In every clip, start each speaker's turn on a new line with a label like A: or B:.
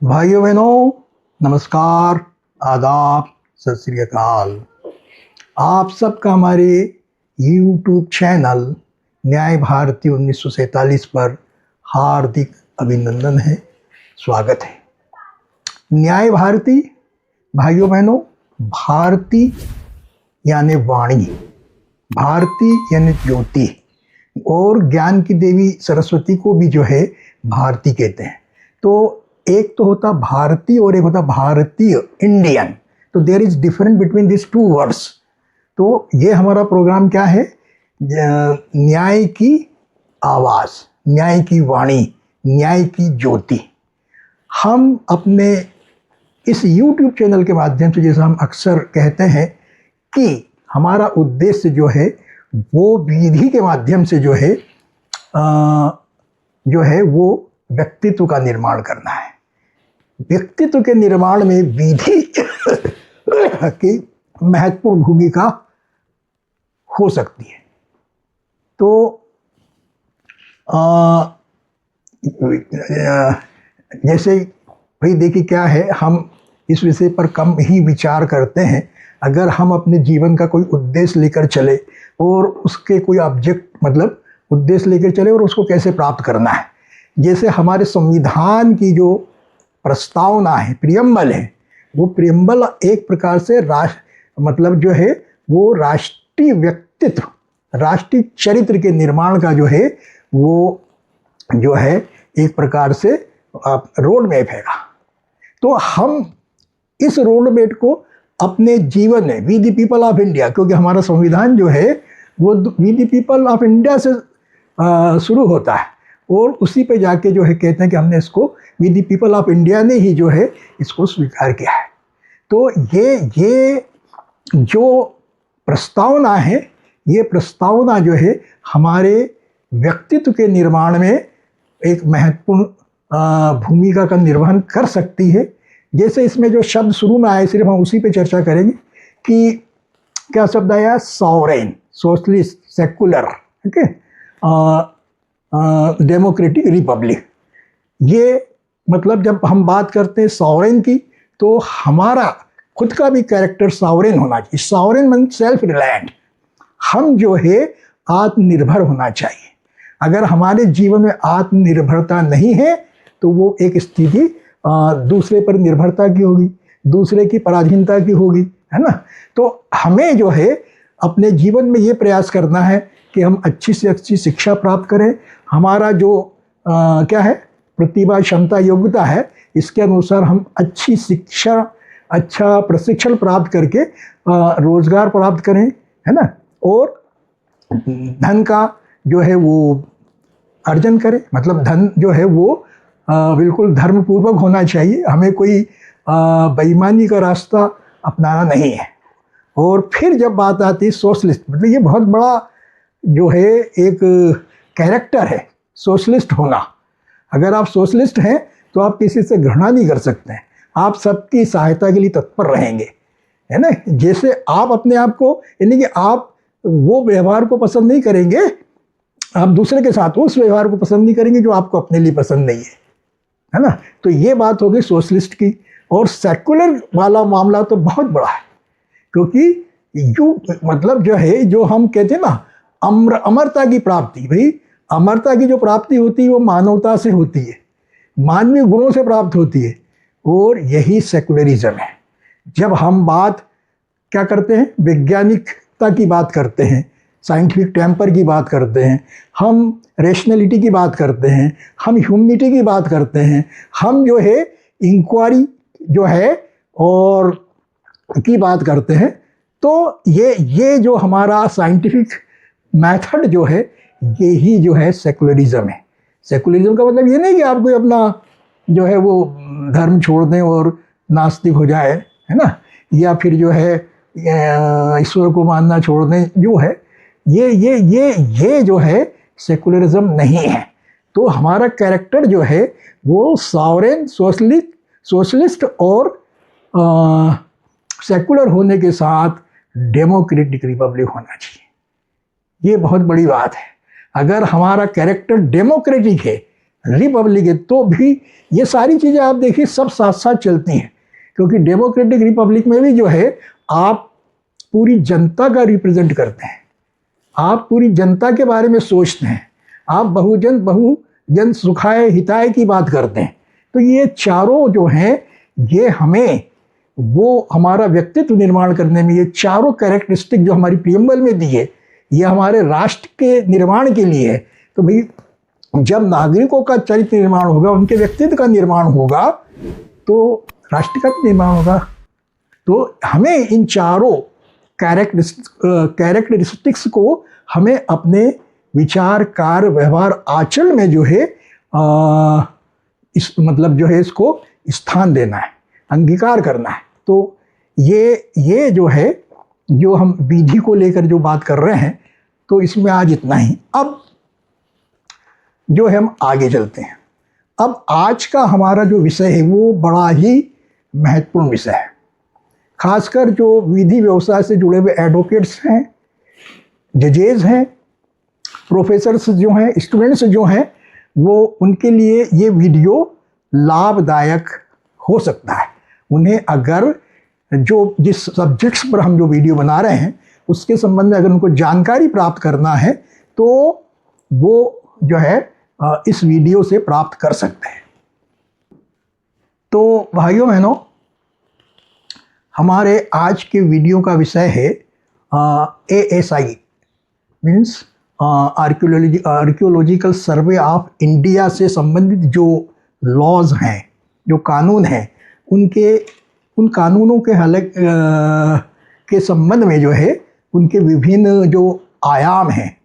A: भाइयों बहनों, नमस्कार, आदाब, सत श्री अकाल। आप सबका हमारे YouTube चैनल न्याय भारती 1947 पर हार्दिक अभिनंदन है, स्वागत है। न्याय भारती भाइयों बहनों, भारती यानी वाणी, भारती यानी ज्योति, और ज्ञान की देवी सरस्वती को भी जो है भारती कहते हैं। तो एक तो होता भारतीय और एक होता भारतीय, इंडियन। तो there is difference between this two words. तो ये हमारा प्रोग्राम क्या है? न्याय की आवाज़, न्याय की वाणी, न्याय की ज्योति। हम अपने इस YouTube चैनल के माध्यम से, जैसा हम अक्सर कहते हैं कि हमारा उद्देश्य जो है वो विधि के माध्यम से जो है वो व्यक्तित्व का निर्माण करना है। व्यक्तित्व के निर्माण में विधि की महत्वपूर्ण भूमिका हो सकती है। तो जैसे भाई देखिए क्या है, हम इस विषय पर कम ही विचार करते हैं। अगर हम अपने जीवन का कोई उद्देश्य लेकर चले और उसके कोई ऑब्जेक्ट मतलब उद्देश्य लेकर चले और उसको कैसे प्राप्त करना है, जैसे हमारे संविधान की जो प्रस्तावना है, प्रियम्बल है, वो प्रियम्बल एक प्रकार से मतलब जो है वो राष्ट्रीय व्यक्तित्व, राष्ट्रीय चरित्र के निर्माण का जो है वो जो है एक प्रकार से रोड मैप है। तो हम इस रोड मैप को अपने जीवन में we the people of India, क्योंकि हमारा संविधान जो है वो we the people of India से शुरू होता है और उसी पे जाके जो है कहते हैं कि हमने इसको we the people of India ने ही जो है इसको स्वीकार किया है। तो ये जो प्रस्तावना है, ये प्रस्तावना जो है हमारे व्यक्तित्व के निर्माण में एक महत्वपूर्ण भूमिका का निर्वहन कर सकती है। जैसे इसमें जो शब्द शुरू में आए, सिर्फ हम उसी पे चर्चा करेंगे कि क्या शब्द आया? सॉवरेन, सोशलिस्ट, सेकुलर, ठीक है, डेमोक्रेटिक, रिपब्लिक। ये मतलब जब हम बात करते हैं सॉवरेन की, तो हमारा खुद का भी कैरेक्टर सॉवरेन होना चाहिए। सॉवरेन मीन सेल्फ रिलायंट, हम जो है आत्मनिर्भर होना चाहिए। अगर हमारे जीवन में आत्मनिर्भरता नहीं है तो वो एक स्थिति दूसरे पर निर्भरता की होगी, दूसरे की पराधीनता की होगी, है ना। तो हमें जो है अपने जीवन में ये प्रयास करना है कि हम अच्छी से अच्छी शिक्षा प्राप्त करें। हमारा जो क्या है प्रतिभा, क्षमता, योग्यता है, इसके अनुसार हम अच्छी शिक्षा, अच्छा प्रशिक्षण प्राप्त करके रोजगार प्राप्त करें, है ना। और धन का जो है वो अर्जन करें, मतलब धन जो है वो बिल्कुल धर्मपूर्वक होना चाहिए। हमें कोई बेईमानी का रास्ता अपनाना नहीं है। और फिर जब बात आती है सोशलिस्ट, मतलब ये बहुत बड़ा जो है एक कैरेक्टर है सोशलिस्ट होना। अगर आप सोशलिस्ट हैं तो आप किसी से घृणा नहीं कर सकते हैं, आप सबकी सहायता के लिए तत्पर रहेंगे, है ना। जैसे आप अपने आप को, यानी कि आप वो व्यवहार को पसंद नहीं करेंगे, आप दूसरे के साथ उस व्यवहार को पसंद नहीं करेंगे जो आपको अपने लिए पसंद नहीं है ना। तो ये बात हो गई सोशलिस्ट की। और सेकुलर वाला मामला तो बहुत बड़ा है, क्योंकि यू मतलब जो है, जो हम कहते हैं ना अमरता की प्राप्ति, भाई अमरता की जो प्राप्ति होती है वो मानवता से होती है, मानवीय गुणों से प्राप्त होती है, और यही सेकुलरिज्म है। जब हम बात क्या करते हैं, वैज्ञानिकता की बात करते हैं, साइंटिफिक टेम्पर की बात करते हैं, हम रेशनलिटी की बात करते हैं, हम ह्यूमनिटी की बात करते हैं, हम जो है इंक्वायरी जो है और की बात करते हैं, तो ये जो हमारा साइंटिफिक मेथड जो है, यही जो है सेकुलरिज्म है। सेकुलरिज्म का मतलब ये नहीं कि आप कोई अपना जो है वो धर्म छोड़ दें और नास्तिक हो जाए, है ना, या फिर जो है ईश्वर को मानना छोड़ दें, जो है ये जो है सेकुलरिज्म नहीं है। तो हमारा कैरेक्टर जो है वो सॉवरेन, सोशलिस्ट और सेकुलर होने के साथ डेमोक्रेटिक रिपब्लिक होना चाहिए। ये बहुत बड़ी बात है। अगर हमारा कैरेक्टर डेमोक्रेटिक है, रिपब्लिक है, तो भी ये सारी चीज़ें आप देखिए सब साथ साथ चलती हैं, क्योंकि डेमोक्रेटिक रिपब्लिक में भी जो है आप पूरी जनता का रिप्रेजेंट करते हैं, आप पूरी जनता के बारे में सोचते हैं, आप बहुजन सुखाय हिताय की बात करते हैं। तो ये चारों जो हैं ये हमें वो हमारा व्यक्तित्व निर्माण करने में, ये चारों कैरेक्टरिस्टिक जो हमारी प्रीएम्बल में दी है, ये हमारे राष्ट्र के निर्माण के लिए है। तो भाई जब नागरिकों का चरित्र निर्माण होगा, उनके व्यक्तित्व का निर्माण होगा, तो राष्ट्र का भी निर्माण होगा। तो हमें इन चारों कैरेक्टरिस्टिक्स को हमें अपने विचार, कार्य, व्यवहार, आचरण में जो है इस मतलब जो है इसको स्थान देना है, अंगीकार करना है। तो ये जो है, जो हम विधि को लेकर जो बात कर रहे हैं, तो इसमें आज इतना ही। अब जो है हम आगे चलते हैं। अब आज का हमारा जो विषय है वो बड़ा ही महत्वपूर्ण विषय है, खासकर जो विधि व्यवसाय से जुड़े हुए एडवोकेट्स हैं, जजेज हैं, प्रोफेसर्स जो हैं, स्टूडेंट्स जो हैं, वो उनके लिए ये वीडियो लाभदायक हो सकता है। उन्हें अगर जिस सब्जेक्ट्स पर हम जो वीडियो बना रहे हैं उसके संबंध में अगर उनको जानकारी प्राप्त करना है तो वो जो है इस वीडियो से प्राप्त कर सकते हैं। तो भाइयों बहनों, हमारे आज के वीडियो का विषय है ASI means archaeological survey of India से संबंधित जो लॉज हैं, जो कानून हैं, उन कानूनों के के संबंध में जो है उनके विभिन्न जो आयाम हैं,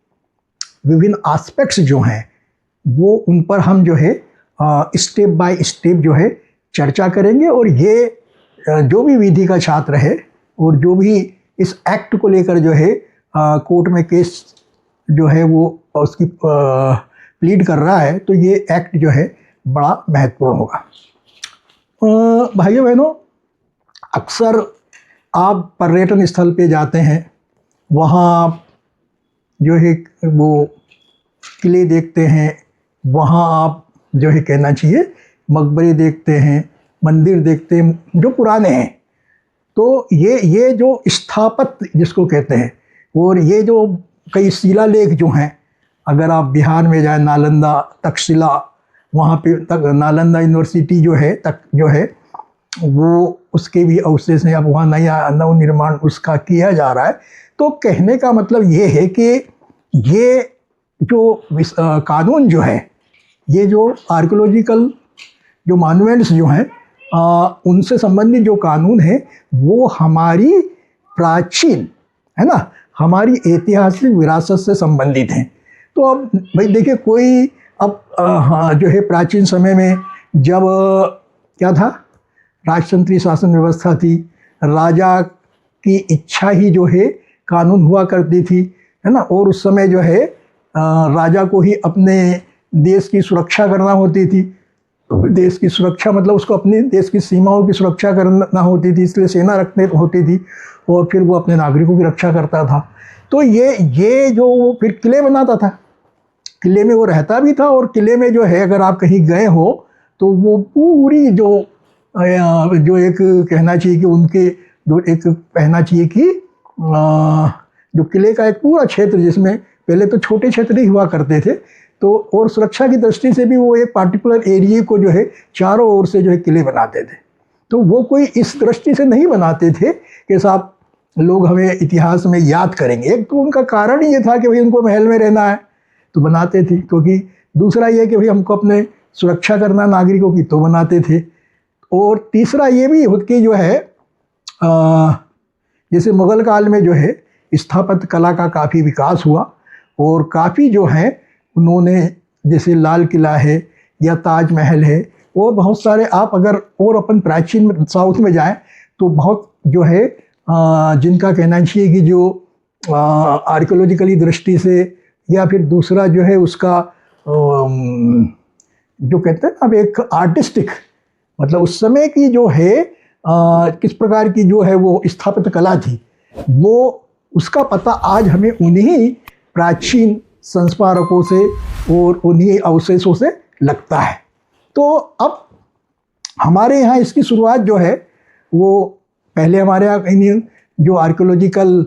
A: विभिन्न एस्पेक्ट्स जो हैं, वो उन पर हम जो है स्टेप बाय स्टेप जो है चर्चा करेंगे। और ये जो भी विधि का छात्र है और जो भी इस एक्ट को लेकर जो है कोर्ट में केस जो है वो उसकी प्लीड कर रहा है, तो ये एक्ट जो है बड़ा महत्वपूर्ण होगा। भाइयों बहनों, अक्सर आप पर्यटन स्थल पे जाते हैं, वहाँ जो है वो किले देखते हैं, वहाँ आप जो है कहना चाहिए मकबरे देखते हैं, मंदिर देखते हैं जो पुराने हैं। तो ये जो स्थापत्य जिसको कहते हैं, और ये जो कई शिलालेख जो हैं, अगर आप बिहार में जाए, नालंदा, तक्षशिला, वहाँ पे तक नालंदा यूनिवर्सिटी जो है वो उसके भी अवशेष हैं। अब वहाँ नया नवनिर्माण उसका किया जा रहा है। तो कहने का मतलब ये है कि ये जो कानून जो है, ये जो आर्कियोलॉजिकल जो मॉन्यूमेंट्स जो हैं उनसे संबंधित जो कानून है वो हमारी प्राचीन, है ना, हमारी ऐतिहासिक विरासत से संबंधित हैं। तो अब भाई देखिए, कोई अब जो है प्राचीन समय में जब क्या था, राजतंत्रीय शासन व्यवस्था थी, राजा की इच्छा ही जो है कानून हुआ करती थी, है ना। और उस समय जो है राजा को ही अपने देश की सुरक्षा करना होती थी। तो देश की सुरक्षा मतलब उसको अपने देश की सीमाओं की सुरक्षा करना होती थी, इसलिए सेना रखने होती थी, और फिर वो अपने नागरिकों की रक्षा करता था। तो ये जो फिर किले बनाता था, किले में वो रहता भी था, और किले में जो है अगर आप कहीं गए हो तो वो पूरी जो एक कहना चाहिए कि उनके एक कहना चाहिए कि जो किले का एक पूरा क्षेत्र, जिसमें पहले तो छोटे क्षेत्र ही हुआ करते थे, तो और सुरक्षा की दृष्टि से भी वो एक पार्टिकुलर एरिया को जो है चारों ओर से जो है किले बनाते थे। तो वो कोई इस दृष्टि से नहीं बनाते थे कि साहब लोग हमें इतिहास में याद करेंगे। एक तो उनका कारण ही ये था कि भाई उनको महल में रहना है तो बनाते थे, क्योंकि दूसरा ये कि भाई हमको अपने सुरक्षा करना नागरिकों की, तो बनाते थे। और तीसरा ये भी खुद की जो है जैसे मुग़ल काल में जो है स्थापत्य कला का काफ़ी विकास हुआ, और काफ़ी जो है उन्होंने, जैसे लाल किला है या ताजमहल है, और बहुत सारे आप अगर और अपन प्राचीन साउथ में जाएं तो बहुत जो है जिनका कहना चाहिए कि जो आर्कियोलॉजिकली दृष्टि से, या फिर दूसरा जो है उसका जो कहते हैं अब एक आर्टिस्टिक, मतलब उस समय की जो है किस प्रकार की जो है वो स्थापत्य कला थी, वो उसका पता आज हमें उन्हीं प्राचीन संस्मारकों से और उन्हीं अवशेषों से लगता है। तो अब हमारे यहाँ इसकी शुरुआत जो है वो पहले हमारे यहाँ इन जो आर्कियोलॉजिकल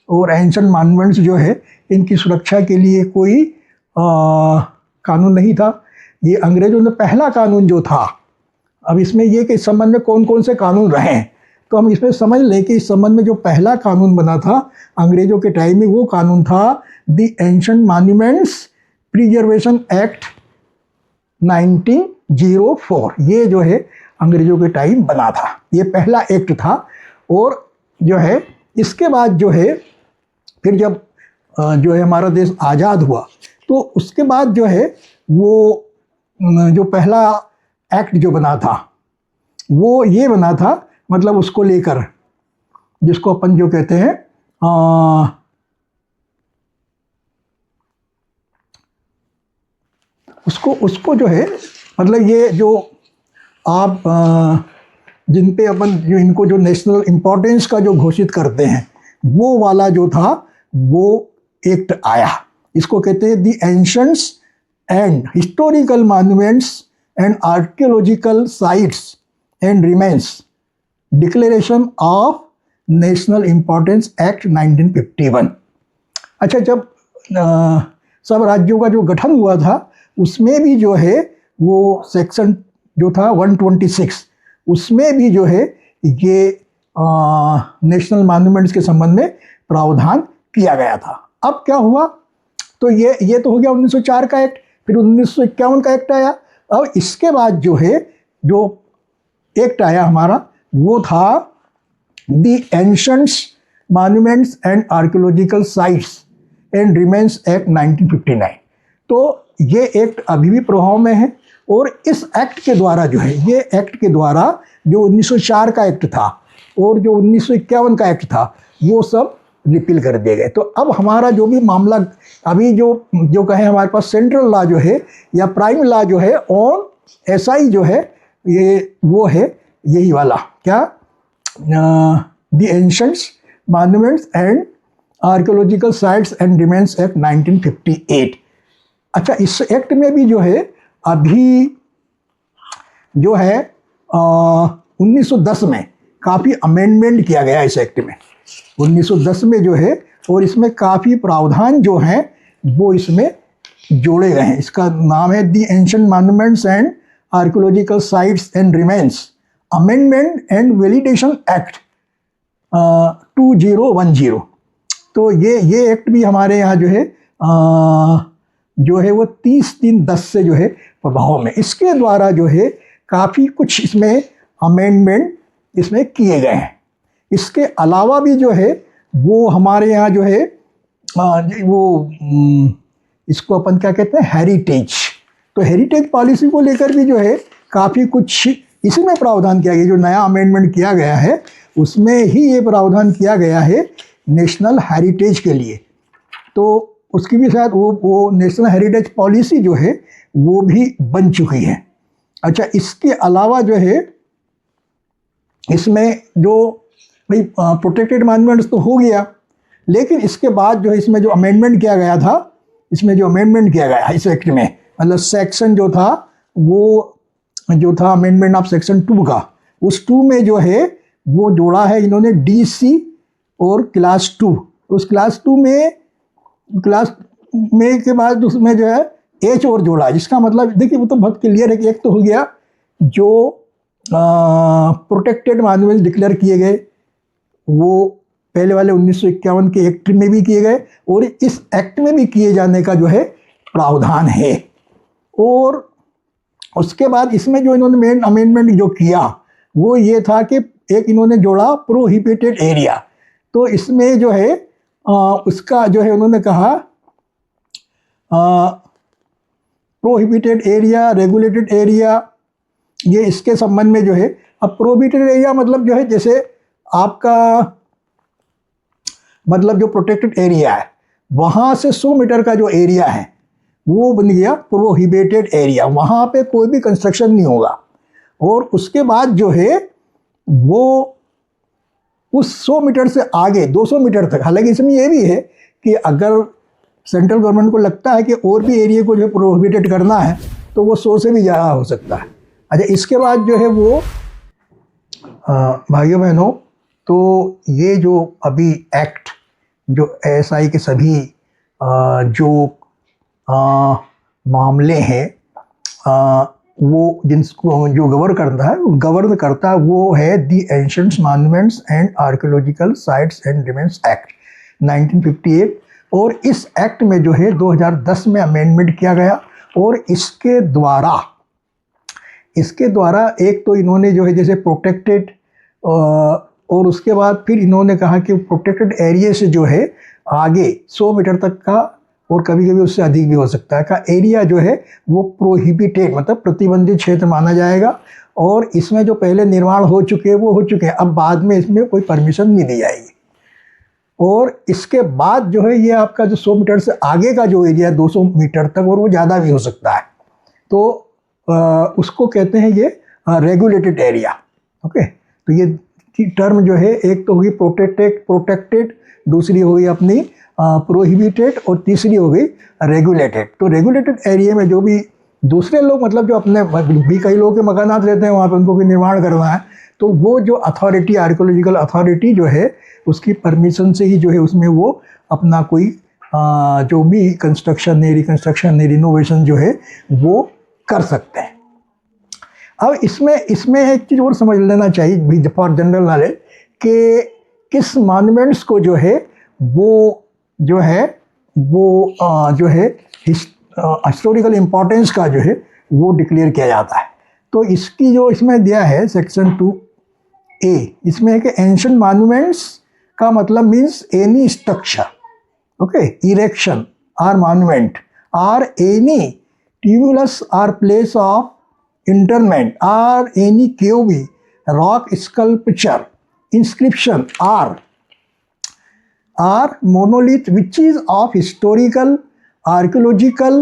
A: और एंशिएंट मॉन्यूमेंट्स जो है इनकी सुरक्षा के लिए कोई कानून नहीं था। ये अंग्रेजों ने पहला कानून जो था, अब इसमें ये कि इस संबंध में कौन कौन से कानून रहे हैं, तो हम इसमें समझ लें कि इस संबंध में जो पहला कानून बना था अंग्रेजों के टाइम में, वो कानून था the ancient monuments preservation act 1904। ये जो है अंग्रेजों के टाइम बना था, ये पहला एक्ट था। और जो है इसके बाद जो है फिर जब जो है हमारा देश आज़ाद हुआ, तो उसके बाद जो है वो जो पहला एक्ट जो बना था वो ये बना था, मतलब उसको लेकर जिसको अपन जो कहते हैं उसको जो है, मतलब ये जो आप जिन पे अपन जो इनको जो नेशनल इम्पोर्टेंस का जो घोषित करते हैं, वो वाला जो था वो एक्ट आया। इसको कहते हैं the ancients and historical monuments and archaeological sites and remains declaration of national importance act 1951। अच्छा, जब सब राज्यों का जो गठन हुआ था उसमें भी जो है वो सेक्शन जो था 126, उसमें भी जो है ये नेशनल मॉन्यूमेंट्स के संबंध में प्रावधान किया गया था। अब क्या हुआ, तो ये तो हो गया 1904 का एक्ट। फिर 1951 का एक्ट आया। अब इसके बाद जो है जो एक्ट आया हमारा वो था the ancients monuments and archaeological sites and remains act 1959। तो ये एक्ट अभी भी प्रभाव में है। और इस एक्ट के द्वारा जो है, ये एक्ट के द्वारा जो 1904 का एक्ट था और जो 1951 का एक्ट था वो सब रिपील कर दिए गए। तो अब हमारा जो भी मामला अभी जो कहें हमारे पास सेंट्रल लॉ जो है या प्राइम लॉ जो है ऑन एसआई जो है, ये वो है यही वाला, क्या, the ancients monuments and archaeological sites and remains act 1958। अच्छा, इस एक्ट में भी जो है अभी जो है 1910 में काफ़ी अमेंडमेंट किया गया इस एक्ट में, 1910 में जो है, और इसमें काफ़ी प्रावधान जो हैं वो इसमें जोड़े गए हैं। इसका नाम है the ancient monuments and archaeological sites and remains amendment and validation act 2010। तो ये एक्ट भी हमारे यहाँ जो है वो 30/3/10 से जो है प्रभाव में। इसके द्वारा जो है काफ़ी कुछ इसमें अमेंडमेंट इसमें किए गए हैं। इसके अलावा भी जो है वो हमारे यहाँ जो है इसको अपन क्या कहते हैं, हेरिटेज। तो हेरिटेज पॉलिसी को लेकर भी जो है काफ़ी कुछ इसी में प्रावधान किया गया। जो नया अमेंडमेंट किया गया है उसमें ही ये प्रावधान किया गया है नेशनल हेरिटेज के लिए। तो उसकी भी शायद वो नेशनल हेरिटेज पॉलिसी जो है वो भी बन चुकी है। अच्छा, इसके अलावा जो है इसमें जो भाई प्रोटेक्टेड मॉन्यूमेंट्स तो हो गया, लेकिन इसके बाद जो है इसमें जो अमेंडमेंट किया गया था, इसमें जो अमेंडमेंट किया गया इस एक्ट में, मतलब सेक्शन जो था वो जो था अमेंडमेंट ऑफ सेक्शन 2 का, उस 2 में जो है वो जोड़ा है इन्होंने DC और क्लास 2। उस क्लास 2 में के बाद उसमें जो है H और जोड़ा, जिसका मतलब देखिए वो तो बहुत क्लियर है कि एक तो हो गया जो प्रोटेक्टेड मॉन्यूमेंट्स डिक्लेयर किए गए, वो पहले वाले 1951 के एक्ट में भी किए गए और इस एक्ट में भी किए जाने का जो है प्रावधान है। और उसके बाद इसमें जो इन्होंने मेन अमेंडमेंट जो किया वो ये था कि एक इन्होंने जोड़ा प्रोहिबिटेड एरिया। तो इसमें जो है उसका जो है उन्होंने कहा प्रोहिबिटेड एरिया, रेगुलेटेड एरिया, ये इसके संबंध में जो है। अब प्रोहिबिटेड एरिया मतलब जो है जैसे आपका मतलब जो प्रोटेक्टेड एरिया है वहाँ से 100 मीटर का जो एरिया है वो बन गया प्रोहिबिटेड एरिया, वहाँ पे कोई भी कंस्ट्रक्शन नहीं होगा। और उसके बाद जो है वो उस 100 मीटर से आगे 200 मीटर तक, हालांकि इसमें ये भी है कि अगर सेंट्रल गवर्नमेंट को लगता है कि और भी एरिया को जो प्रोहिबिटेड करना है तो वो 100 से भी ज़्यादा हो सकता है। अच्छा, इसके बाद जो है वो भाइयों बहनों, तो ये जो अभी एक्ट जो ASI के सभी जो मामले हैं वो जिनको जो गवर्न करता है वो है the ancient monuments and archaeological sites and remains act 1958। और इस एक्ट में जो है 2010 में अमेंडमेंट किया गया, और इसके द्वारा एक तो इन्होंने जो है जैसे प्रोटेक्टेड, और उसके बाद फिर इन्होंने कहा कि प्रोटेक्टेड एरिया से जो है आगे 100 मीटर तक का, और कभी कभी उससे अधिक भी हो सकता है, का एरिया जो है वो प्रोहिबिटेड मतलब प्रतिबंधित क्षेत्र माना जाएगा। और इसमें जो पहले निर्माण हो चुके हैं वो हो चुके हैं, अब बाद में इसमें कोई परमिशन नहीं दी जाएगी। और इसके बाद जो है ये आपका जो 100 मीटर से आगे का जो एरिया है 200 मीटर तक, और वो ज़्यादा भी हो सकता है, तो उसको कहते हैं ये रेगुलेटेड एरिया। ओके, तो ये टर्म जो है एक तो होगी प्रोटेक्टेड, दूसरी होगी अपनी प्रोहिबिटेड, और तीसरी हो गई रेगुलेटेड। तो रेगुलेटेड एरिया में जो भी दूसरे लोग मतलब जो अपने भी कई लोगों के मकानात रहते हैं वहाँ पे उनको भी निर्माण करना है, तो वो जो अथॉरिटी आर्कियोलॉजिकल अथॉरिटी जो है उसकी परमिशन से ही जो है उसमें वो अपना कोई जो भी कंस्ट्रक्शन है, रिकन्स्ट्रक्शन है, रिनोवेशन जो है वो कर सकते हैं। अब इसमें एक चीज़ और समझ लेना चाहिए फॉर जनरल नॉलेज कि किस मॉन्यूमेंट्स को जो है वो हिस्टोरिकल इम्पोर्टेंस का जो है वो डिक्लेयर किया जाता है। तो इसकी जो इसमें दिया है सेक्शन 2A, इसमें है कि एंशिएंट मॉन्यूमेंट्स का मतलब means any structure, okay, erection or monument or any tumulus or place of interment or any cave, rock sculpture, inscription or monolith which is of historical, archaeological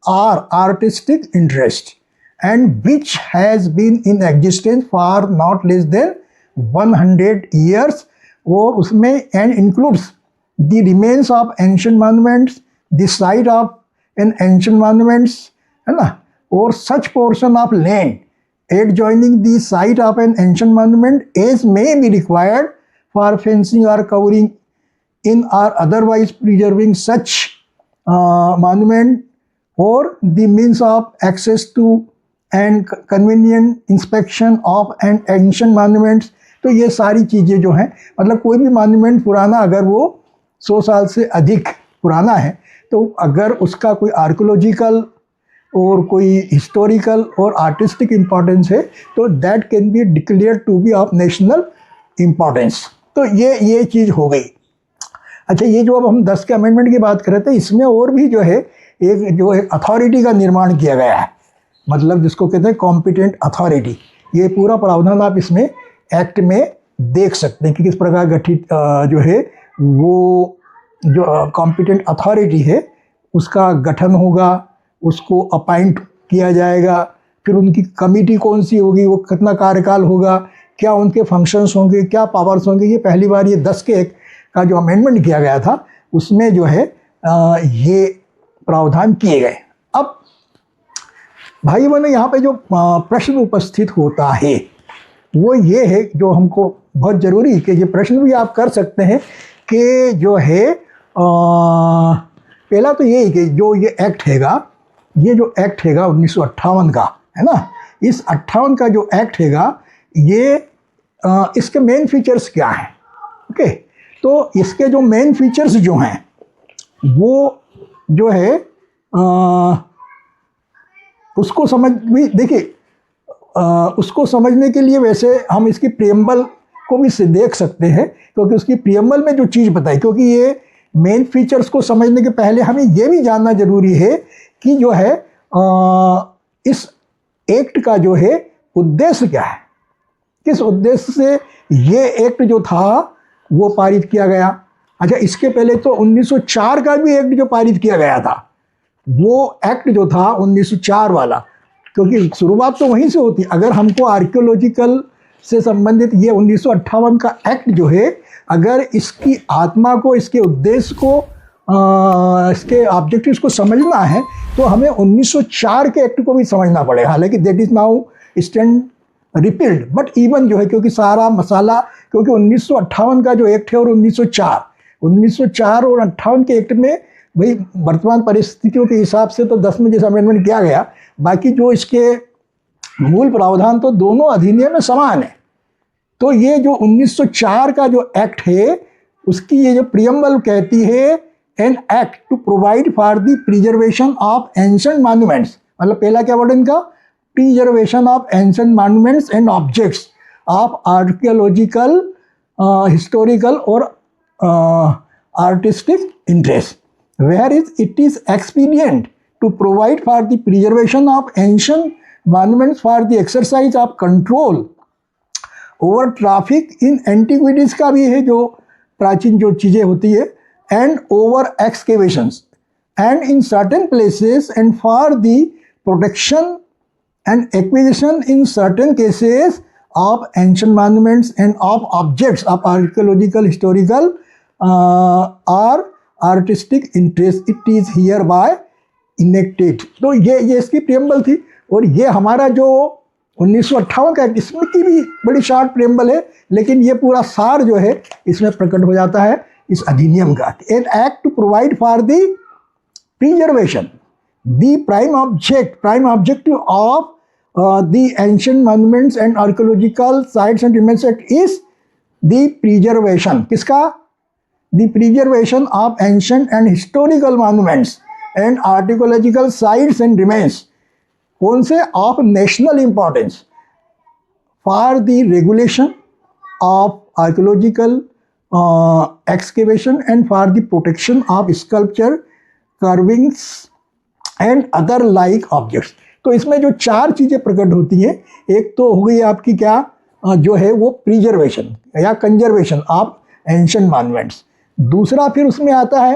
A: or artistic interest and which has been in existence for not less than 100 years, और उसमें and includes the remains of ancient monuments, the site of an ancient monuments, है ना, or such portion of land adjoining the site of an ancient monument as may be required for fencing or covering in or otherwise preserving such monument, or the means of access to and convenient inspection of an ancient monuments। तो ये सारी चीज़ें जो हैं मतलब कोई भी monument पुराना अगर वो 100 साल से अधिक पुराना है, तो अगर उसका कोई आर्कियोलॉजिकल और कोई हिस्टोरिकल और आर्टिस्टिक इम्पोर्टेंस है तो that can be declare to be of national importance. तो ये चीज़ हो गई। अच्छा, ये जो अब हम 10 के अमेंडमेंट की बात कर रहे थे, इसमें और भी जो है एक अथॉरिटी का निर्माण किया गया है, मतलब जिसको कहते हैं कॉम्पिटेंट अथॉरिटी। ये पूरा प्रावधान आप इसमें एक्ट में देख सकते हैं कि किस प्रकार गठित जो है वो जो कॉम्पिटेंट अथॉरिटी है उसका गठन होगा, उसको अपॉइंट किया जाएगा, फिर उनकी कमिटी कौन सी होगी, वो कितना कार्यकाल होगा, क्या उनके फंक्शंस होंगे, क्या पावर्स होंगे। ये पहली बार ये 10 के एक का जो अमेंडमेंट किया गया था उसमें जो है ये प्रावधान किए गए। अब भाई बहनों, यहाँ पे जो प्रश्न उपस्थित होता है वो ये है, जो हमको बहुत ज़रूरी कि ये प्रश्न भी आप कर सकते हैं कि जो है पहला तो ये है कि जो ये एक्ट हैगा, ये जो एक्ट हैगा 1958 का, है ना, इस 58 का जो एक्ट हैगा ये इसके मेन फीचर्स क्या हैं। ओके, तो इसके जो मेन फीचर्स जो हैं वो जो है उसको समझ भी देखिए, उसको समझने के लिए वैसे हम इसकी प्रियम्बल को भी देख सकते हैं, क्योंकि उसकी प्रियम्बल में जो चीज़ बताई, क्योंकि ये मेन फीचर्स को समझने के पहले हमें ये भी जानना जरूरी है कि जो है इस एक्ट का जो है उद्देश्य क्या है, किस उद्देश्य से ये एक्ट जो था वो पारित किया गया। अच्छा, इसके पहले तो 1904 का भी एक्ट जो पारित किया गया था, वो एक्ट जो था 1904 वाला, क्योंकि शुरुआत तो वहीं से होती। अगर हमको आर्कियोलॉजिकल से संबंधित ये 1958 का एक्ट जो है, अगर इसकी आत्मा को, इसके उद्देश्य को, इसके ऑब्जेक्टिव्स को समझना है तो हमें 1904 के एक्ट को भी समझना पड़ेगा, हालांकि that is now stand repealed, but even जो है क्योंकि सारा मसाला, क्योंकि 1958 का जो एक्ट है और 1904 और 58 के एक्ट में भाई वर्तमान परिस्थितियों के हिसाब से तो 10 में जैसा अमेंडमेंट किया गया, बाकी जो इसके मूल प्रावधान तो दोनों अधिनियम में समान है। तो ये जो 1904 का जो एक्ट है उसकी ये जो प्रियम्बल कहती है an act to provide for the preservation of ancient monuments, मतलब पहला क्या वर्ड इनका, preservation of ancient monuments and objects of archaeological, historical और artistic interest, where is it is expedient to provide for the preservation of ancient monuments for the exercise of control over traffic in antiquities का भी है, जो प्राचीन जो चीज़ें होती है, and over excavations and in certain places and for the protection and acquisition in certain cases of ancient monuments and of objects of archaeological, historical और artistic interest, it is hereby enacted. तो ये इसकी preamble थी। और ये हमारा जो 1958 का एक्ट, इसमें की भी बड़ी शॉर्ट प्रियम्बल है, लेकिन ये पूरा सार जो है इसमें प्रकट हो जाता है इस अधिनियम का। An act to provide for the preservation the prime objective of the ancient monuments and archaeological sites and remains act is the preservation, किसका, the preservation of ancient and historical monuments and archaeological sites and remains, कौन से, of national importance for the regulation of archaeological excavation and for the protection of sculpture, carvings and other like objects. तो इसमें जो चार चीज़ें प्रकट होती हैं, एक तो हो गई आपकी क्या, जो है वो प्रिजर्वेशन या कंजर्वेशन ऑफ एंशिएंट मॉन्यूमेंट्स। दूसरा फिर उसमें आता है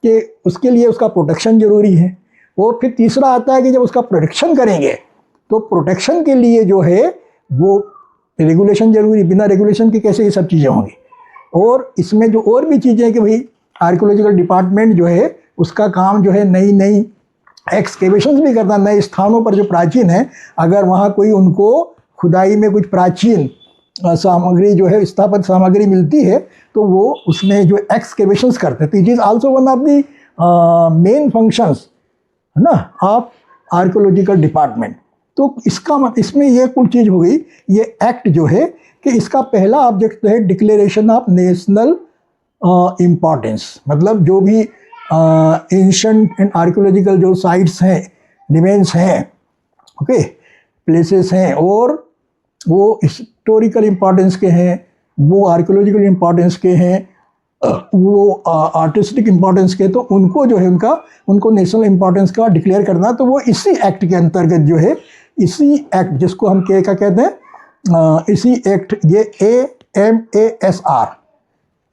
A: कि उसके लिए उसका प्रोटेक्शन जरूरी है। और फिर तीसरा आता है कि जब उसका प्रोटेक्शन करेंगे तो प्रोटेक्शन के लिए जो है वो रेगुलेशन जरूरी, बिना रेगुलेशन के कैसे ये सब चीज़ें होंगी। और इसमें जो और भी चीज़ें हैं कि भाई आर्कियोलॉजिकल डिपार्टमेंट जो है उसका काम जो है नई नई एक्सकेवेशंस भी करना, नए स्थानों पर जो प्राचीन है, अगर वहाँ कोई उनको खुदाई में कुछ प्राचीन सामग्री जो है, स्थापत्य सामग्री मिलती है, तो वो उसमें जो एक्सकेवेशंस करते हैं। तो it is also one of the main functions है ना ऑफ आर्कियोलॉजिकल डिपार्टमेंट। तो इसका इसमें ये कुल चीज़ हो गई। ये एक्ट जो है कि इसका पहला ऑब्जेक्ट है डिक्लेरेशन ऑफ नेशनल इम्पॉर्टेंस, मतलब जो भी एंशिएंट एंड आर्कियोलॉजिकल जो साइट्स हैं, रिमेन्स हैं, ओके, प्लेसेस हैं, और वो हिस्टोरिकल इम्पॉर्टेंस के हैं, वो आर्कियोलॉजिकल इम्पॉर्टेंस के हैं, वो आर्टिस्टिक इम्पॉर्टेंस के, तो उनको जो है उनको नेशनल इम्पॉर्टेंस का डिक्लेयर करना। तो वो इसी एक्ट के अंतर्गत जो है, इसी एक्ट जिसको हम क्या कहते हैं, इसी एक्ट ये AMASR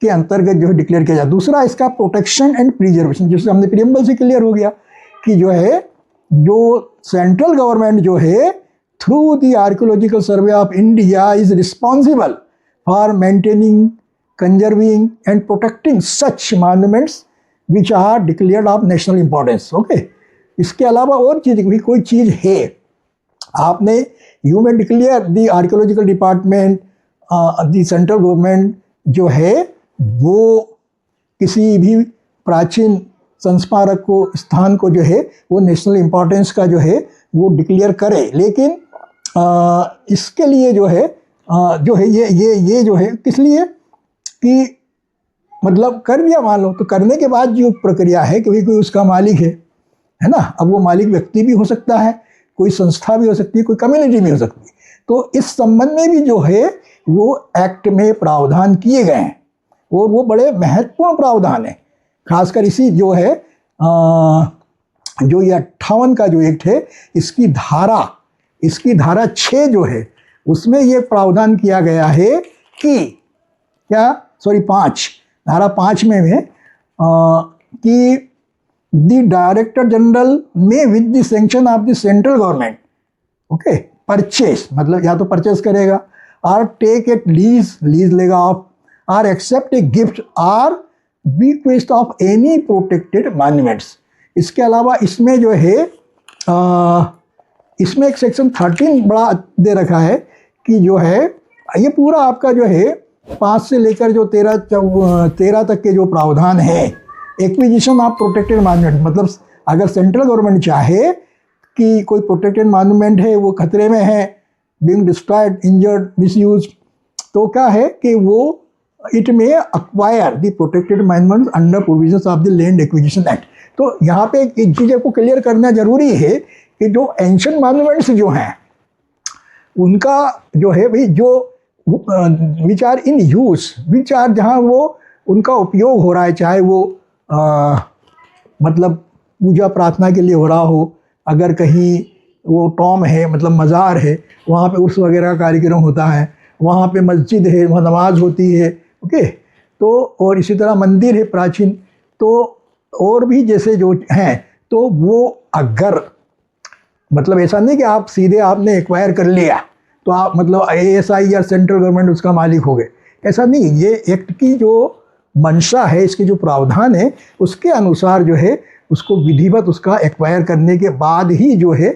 A: के अंतर्गत जो है डिक्लेयर किया जाए। दूसरा इसका प्रोटेक्शन एंड प्रिजर्वेशन, जिससे हमने प्रियम्बल से क्लियर हो गया कि जो है जो सेंट्रल गवर्नमेंट जो है through the archaeological survey of India is responsible for maintaining, conserving and protecting such monuments which are declared of national importance. Okay? इसके अलावा और चीज़ भी कोई चीज़ है, आपने यू में declare the archaeological department, the central government जो है वो किसी भी प्राचीन संस्मारक को, स्थान को जो है वो नेशनल इम्पॉर्टेंस का जो है वो डिक्लेयर करे। लेकिन इसके लिए जो है ये जो है किस लिए कि मतलब कर दिया मान लो, तो करने के बाद जो प्रक्रिया है कि भाई कोई उसका मालिक है ना, अब वो मालिक व्यक्ति भी हो सकता है, कोई संस्था भी हो सकती है, कोई कम्युनिटी भी हो सकती है। तो इस संबंध में भी जो है वो एक्ट में प्रावधान किए गए हैं और वो बड़े महत्वपूर्ण प्रावधान है। खासकर इसी जो है जो ये 58 का जो एक्ट है, इसकी धारा 6 जो है उसमें ये प्रावधान किया गया है कि क्या, सॉरी 5, धारा 5 में कि द डायरेक्टर जनरल में with the sanction of the central government, okay, purchase मतलब या तो परचेस करेगा, और टेक एट लीज लेगा ऑफ, और एक्सेप्ट ए गिफ्ट और बीक्वेस्ट ऑफ एनी प्रोटेक्टेड मॉन्यूमेंट्स, इसके अलावा इसमें जो है इसमें एक सेक्शन 13 बड़ा दे रखा है कि जो है ये पूरा आपका जो है 5 से लेकर जो 13 तक के जो प्रावधान है एक्विजिशन ऑफ प्रोटेक्टेड मॉन्यूमेंट, मतलब अगर सेंट्रल गवर्नमेंट चाहे कि कोई प्रोटेक्टेड मॉन्यूमेंट है वो खतरे में है, बीइंग डिस्ट्रॉयड, इंजर्ड, मिसयूज, तो क्या है कि वो इट में acquire the protected monument under provisions of the land acquisition act. तो यहाँ पे एक चीज़ को क्लियर करना जरूरी है कि जो एंशिएंट मॉन्यूमेंट्स जो हैं उनका जो है भाई जो which are in use, which are जहाँ वो उनका उपयोग हो रहा है, चाहे वो मतलब पूजा प्रार्थना के लिए हो रहा हो, अगर कहीं वो टॉम है मतलब मज़ार है वहाँ पे उर्स वगैरह का कार्यक्रम होता है, वहाँ पे मस्जिद है वहाँ नमाज होती है, ओके, तो और इसी तरह मंदिर है प्राचीन, तो और भी जैसे जो हैं, तो वो अगर मतलब ऐसा नहीं कि आप सीधे आपने एक्वायर कर लिया तो आप मतलब ASI या सेंट्रल गवर्नमेंट उसका मालिक हो गए, ऐसा नहीं। ये एक्ट की जो मंशा है, इसके जो प्रावधान है उसके अनुसार जो है उसको विधिवत उसका एक्वायर करने के बाद ही जो है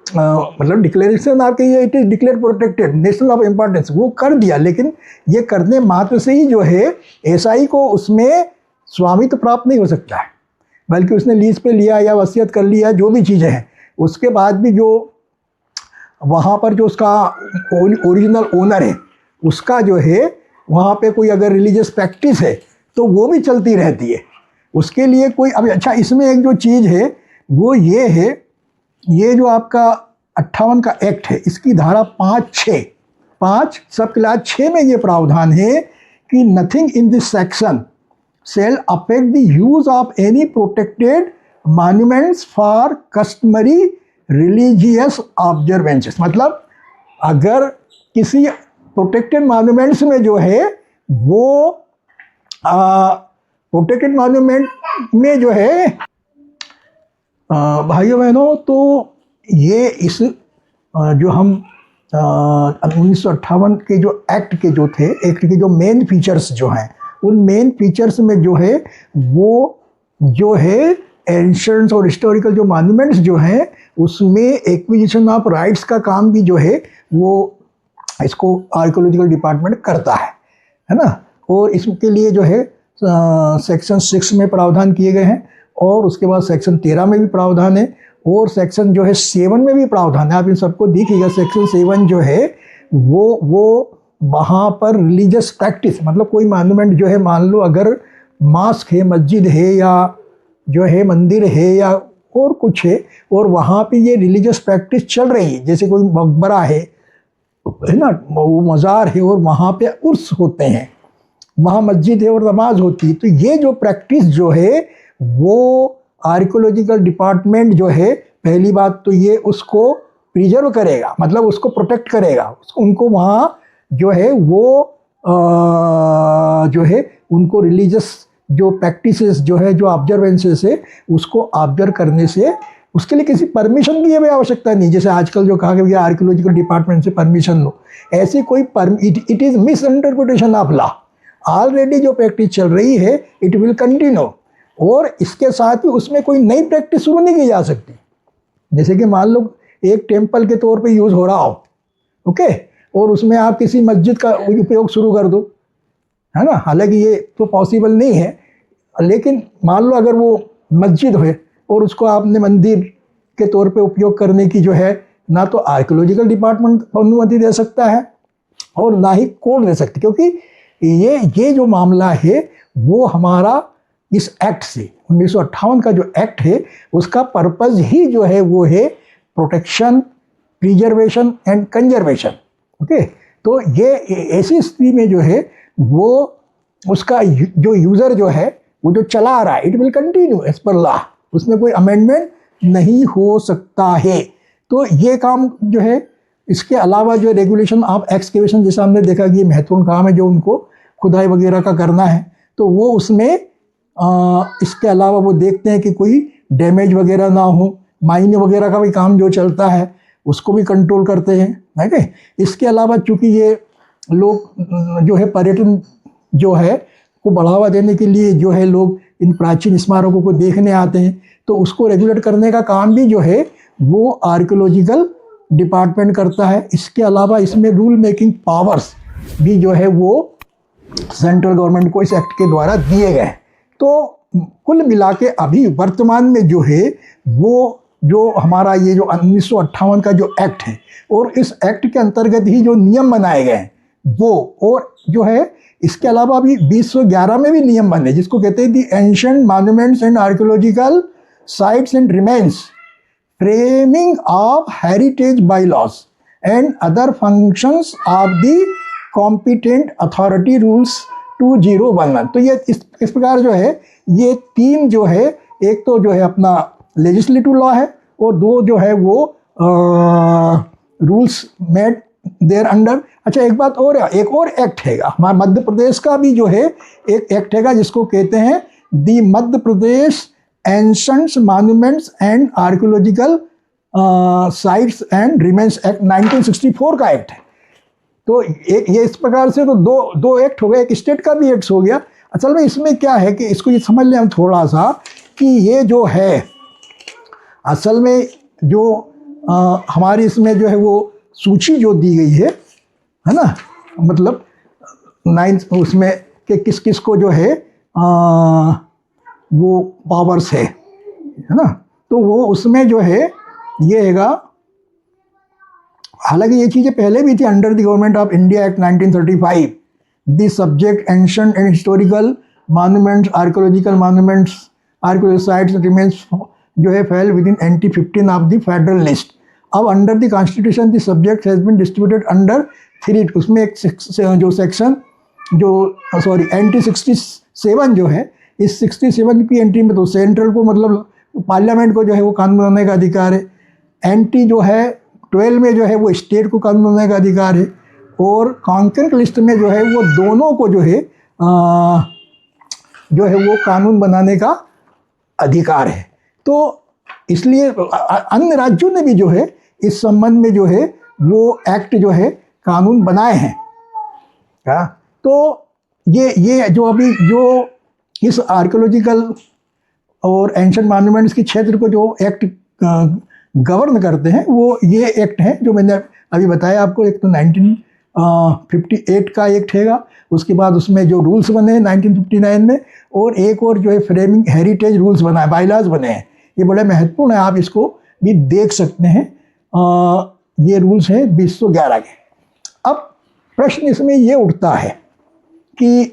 A: मतलब डिक्लेरेशन आपके ये it is declare protected national of importance वो कर दिया, लेकिन ये करने मात्र से ही जो है SI को उसमें स्वामित्व प्राप्त नहीं हो सकता है, बल्कि उसने लीज पे लिया या वसीयत कर लिया जो भी चीज़ें हैं, उसके बाद भी जो वहाँ पर जो उसका ओरिजिनल ओनर है उसका जो है वहाँ पे कोई अगर रिलीजियस प्रैक्टिस है तो वो भी चलती रहती है, उसके लिए कोई अब अच्छा इसमें एक जो चीज़ है वो ये है, ये जो आपका 58 का एक्ट है इसकी धारा 5 सब क्लास 6 में ये प्रावधान है कि nothing in this section shall affect the use of any protected monuments for customary religious observances। मतलब अगर किसी प्रोटेक्टेड मॉन्यूमेंट्स में जो है वो प्रोटेक्टेड मॉन्यूमेंट में जो है भाइयों बहनों, तो ये इस जो हम 1958 के जो एक्ट के जो मेन फीचर्स जो हैं उन मेन फीचर्स में जो है वो जो है एंशिएंट और हिस्टोरिकल जो मॉन्यूमेंट्स जो हैं उसमें एक्विजिशन ऑफ राइट्स का काम भी जो है वो इसको आर्कियोलॉजिकल डिपार्टमेंट करता है ना। और इसके लिए जो है सेक्शन 6 में प्रावधान किए गए हैं और उसके बाद सेक्शन 13 में भी प्रावधान है और सेक्शन जो है 7 में भी प्रावधान है। आप इन सबको देखिएगा, सेक्शन 7 जो है वो वहाँ पर रिलीजियस प्रैक्टिस मतलब कोई मॉन्यूमेंट जो है मान लो अगर मास्क है, मस्जिद है या जो है मंदिर है या और कुछ है और वहाँ पे ये रिलीजियस प्रैक्टिस चल रही है, जैसे कोई मकबरा है ना, वो मज़ार है और वहाँ पे उर्स होते हैं, वहाँ मस्जिद है और नमाज होती है, तो ये जो प्रैक्टिस जो है वो आर्कियोलॉजिकल डिपार्टमेंट जो है पहली बात तो ये उसको प्रिजर्व करेगा, मतलब उसको प्रोटेक्ट करेगा, उनको वहाँ जो है वो जो है उनको रिलीजियस जो प्रैक्टिसेस जो है जो ऑब्जर्वेंसेस है उसको ऑब्जर्व करने से उसके लिए किसी परमिशन की भी आवश्यकता नहीं, जैसे आजकल जो कहा गया आर्कियोलॉजिकल डिपार्टमेंट से परमिशन लो, ऐसी कोई it is miss interpretation of law. Already जो प्रैक्टिस चल रही है इट विल कंटिन्यू और इसके साथ ही उसमें कोई नई प्रैक्टिस शुरू नहीं की जा सकती। जैसे कि मान लो एक टेम्पल के तौर पे यूज़ हो रहा हो, ओके, और उसमें आप किसी मस्जिद का उपयोग शुरू कर दो, है ना, हालांकि ये तो पॉसिबल नहीं है, लेकिन मान लो अगर वो मस्जिद है और उसको आपने मंदिर के तौर पे उपयोग करने की जो है ना तो आर्कियोलॉजिकल डिपार्टमेंट अनुमति दे सकता है और ना ही कोर्ट दे सकती, क्योंकि ये जो मामला है वो हमारा इस एक्ट से 1958 का जो एक्ट है उसका पर्पज़ ही जो है वो है protection, preservation and conservation, okay. तो ये ऐसी स्थिति में जो है वो उसका जो यूज़र जो है वो जो चला रहा है it will continue as per law, उसमें कोई अमेंडमेंट नहीं हो सकता है। तो ये काम जो है, इसके अलावा जो रेगुलेशन ऑफ एक्सकेवेशन जैसा हमने देखा कि ये महत्वपूर्ण काम है जो उनको खुदाई वगैरह का करना है, तो वो उसमें इसके अलावा वो देखते हैं कि कोई डैमेज वगैरह ना हो, माइनिंग वगैरह का भी काम जो चलता है उसको भी कंट्रोल करते हैं, ठीक है। इसके अलावा चूँकि ये लोग जो है पर्यटन जो है को बढ़ावा देने के लिए जो है लोग इन प्राचीन स्मारकों को देखने आते हैं, तो उसको रेगुलेट करने का काम भी जो है वो आर्कियोलॉजिकल डिपार्टमेंट करता है। इसके अलावा इसमें रूल मेकिंग पावर्स भी जो है वो सेंट्रल गवर्नमेंट को इस एक्ट के द्वारा दिए गए हैं। तो कुल मिला के अभी वर्तमान में जो है वो जो हमारा ये जो 1958 का जो एक्ट है, और इस एक्ट के अंतर्गत ही जो नियम बनाए गए हैं वो, और जो है इसके अलावा भी 2011 में भी नियम बने जिसको कहते हैं the ancient monuments and archaeological sites and remains framing of heritage bylaws and other functions of the competent authority rules 2011। तो ये इस प्रकार जो है ये तीन जो है, एक तो जो है अपना लेजिस्लेटिव लॉ है, और दो जो है वो रूल्स मेड देयर अंडर। अच्छा, एक बात और है, एक और एक्ट हैगा हमारा मध्य प्रदेश का भी जो है एक एक्ट हैगा जिसको कहते हैं the Madhya Pradesh ancients monuments and archaeological sites and remains act 1964 का एक्ट है। तो ये इस प्रकार से तो दो एक्ट हो गए, एक स्टेट का भी एक्ट हो गया। असल में इसमें क्या है कि इसको ये समझ लें हम थोड़ा सा कि ये जो है असल में जो हमारी इसमें जो है वो सूची जो दी गई है ना, मतलब 9 उसमें कि किस किस को जो है वो पावर्स है ना, तो वो उसमें जो है ये हैगा। हालांकि ये चीज़ें पहले भी थी under the government of India act 1935। The subject ancient and historical monuments, archaeological monuments, archaeological sites remains जो है fell within NT 15 of the federal list. अब under the constitution the subject has been distributed under 3, उसमें एक जो section जो NT 67 जो है, इस 67 की एंट्री में तो सेंट्रल को मतलब पार्लियामेंट को जो है वो कानून बनाने का अधिकार है। NT जो है 12 में जो है वो स्टेट को कानून बनाने का अधिकार है, और कॉन्करेंट लिस्ट में जो है वो दोनों को जो है वो कानून बनाने का अधिकार है। तो इसलिए अन्य राज्यों ने भी जो है इस संबंध में जो है वो एक्ट जो है कानून बनाए हैं। तो ये जो अभी जो इस आर्कियोलॉजिकल और एंशिएंट मॉन्यूमेंट्स के क्षेत्र को जो एक्ट गवर्न करते हैं वो ये एक्ट हैं जो मैंने अभी बताया आपको। एक तो 1958 का एक्ट हैगा, उसके बाद उसमें जो रूल्स बने हैं 1959 में, और एक और जो है फ्रेमिंग हेरिटेज रूल्स बना है, बाइलॉज बने हैं। ये बड़े महत्वपूर्ण है, आप इसको भी देख सकते हैं। ये रूल्स हैं 2011 के। अब प्रश्न इसमें ये उठता है कि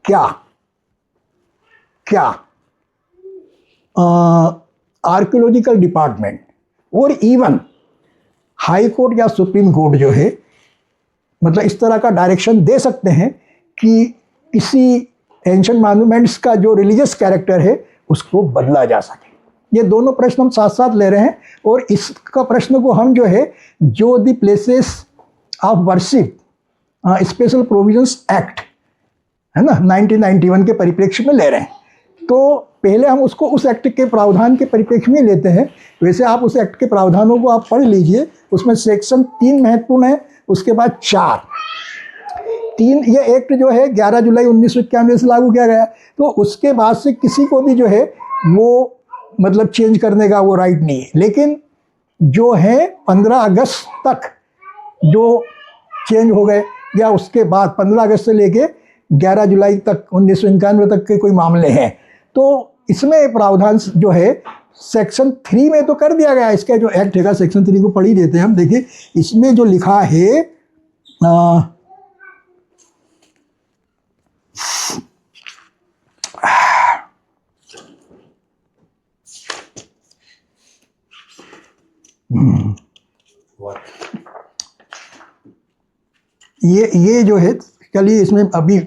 A: क्या आर्कियोलॉजिकल डिपार्टमेंट और इवन हाई कोर्ट या सुप्रीम कोर्ट जो है मतलब इस तरह का डायरेक्शन दे सकते हैं कि किसी एंशिएंट मॉन्यूमेंट्स का जो रिलीजियस कैरेक्टर है उसको बदला जा सके। ये दोनों प्रश्न हम साथ साथ ले रहे हैं, और इसका प्रश्न को हम जो है जो the places of worship special provisions act है ना 1991 के परिप्रेक्ष्य में ले रहे हैं। तो पहले हम उसको उस एक्ट के प्रावधान के परिप्रेक्ष्य में लेते हैं। वैसे आप उस एक्ट के प्रावधानों को आप पढ़ लीजिए, उसमें सेक्शन 3 महत्वपूर्ण है, उसके बाद 4। 3 ये एक्ट जो है 11 जुलाई 1991 से लागू किया गया, तो उसके बाद से किसी को भी जो है वो मतलब चेंज करने का वो राइट नहीं है। लेकिन जो है 15 अगस्त तक जो चेंज हो गए, या उसके बाद 15 अगस्त से लेके 11 जुलाई तक 1991 तक के कोई मामले हैं, तो इसमें प्रावधान जो है सेक्शन 3 में तो कर दिया गया। इसका जो एक्ट है सेक्शन 3 को पढ़ ही देते हैं हम। देखिए इसमें जो लिखा है ये जो है चलिए इसमें अभी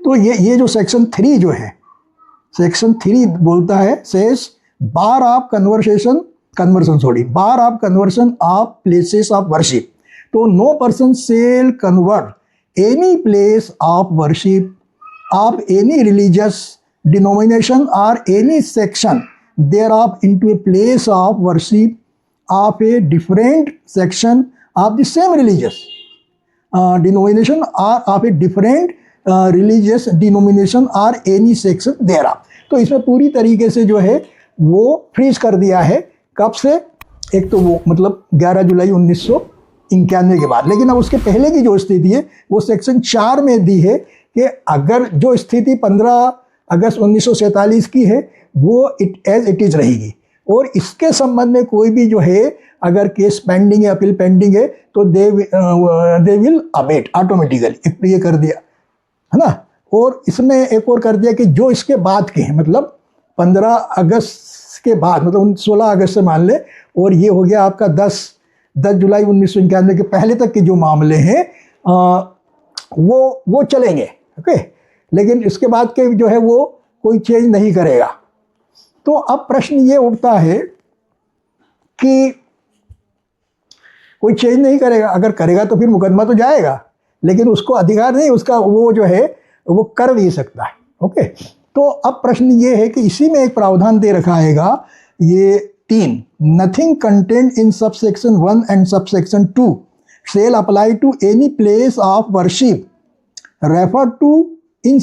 A: तो ये जो सेक्शन 3 जो है, सेक्शन 3 बोलता है says bar of conversion of places of worship. तो no person shall convert any place of worship of any religious denomination और any section thereof into a place of worship of a different section of the same religious denomination or of a different religious denomination or any section thereof। तो इसमें पूरी तरीके से जो है वो freeze कर दिया है। कब से? एक तो वो मतलब 11 जुलाई 1991 के बाद। लेकिन अब उसके पहले की जो स्थिति है वो सेक्शन 4 में दी है कि अगर जो स्थिति 15 अगस्त 1947 की है वो एज इट इज रहेगी, और इसके संबंध में कोई भी जो है अगर केस पेंडिंग है, अपील पेंडिंग है, तो दे विल अबेट ऑटोमेटिकली। एक तो ये कर दिया है ना। और इसमें एक और कर दिया कि जो इसके बाद के हैं, मतलब 15 अगस्त के बाद, मतलब 16 अगस्त से मान ले, और ये हो गया आपका 10 जुलाई 1991 के पहले तक के जो मामले हैं वो चलेंगे। ओके, लेकिन इसके बाद के जो है वो कोई चेंज नहीं करेगा। तो अब प्रश्न ये उठता है कि कोई चेंज नहीं करेगा, अगर करेगा तो फिर मुकदमा तो जाएगा, लेकिन उसको अधिकार नहीं, उसका वो जो है वो कर नहीं सकता है। ओके, तो अब प्रश्न ये है कि इसी में एक प्रावधान दे रखा हैगा, ये 3, nothing content in subsection 1 and subsection 2 shall apply to any place of worship refer to in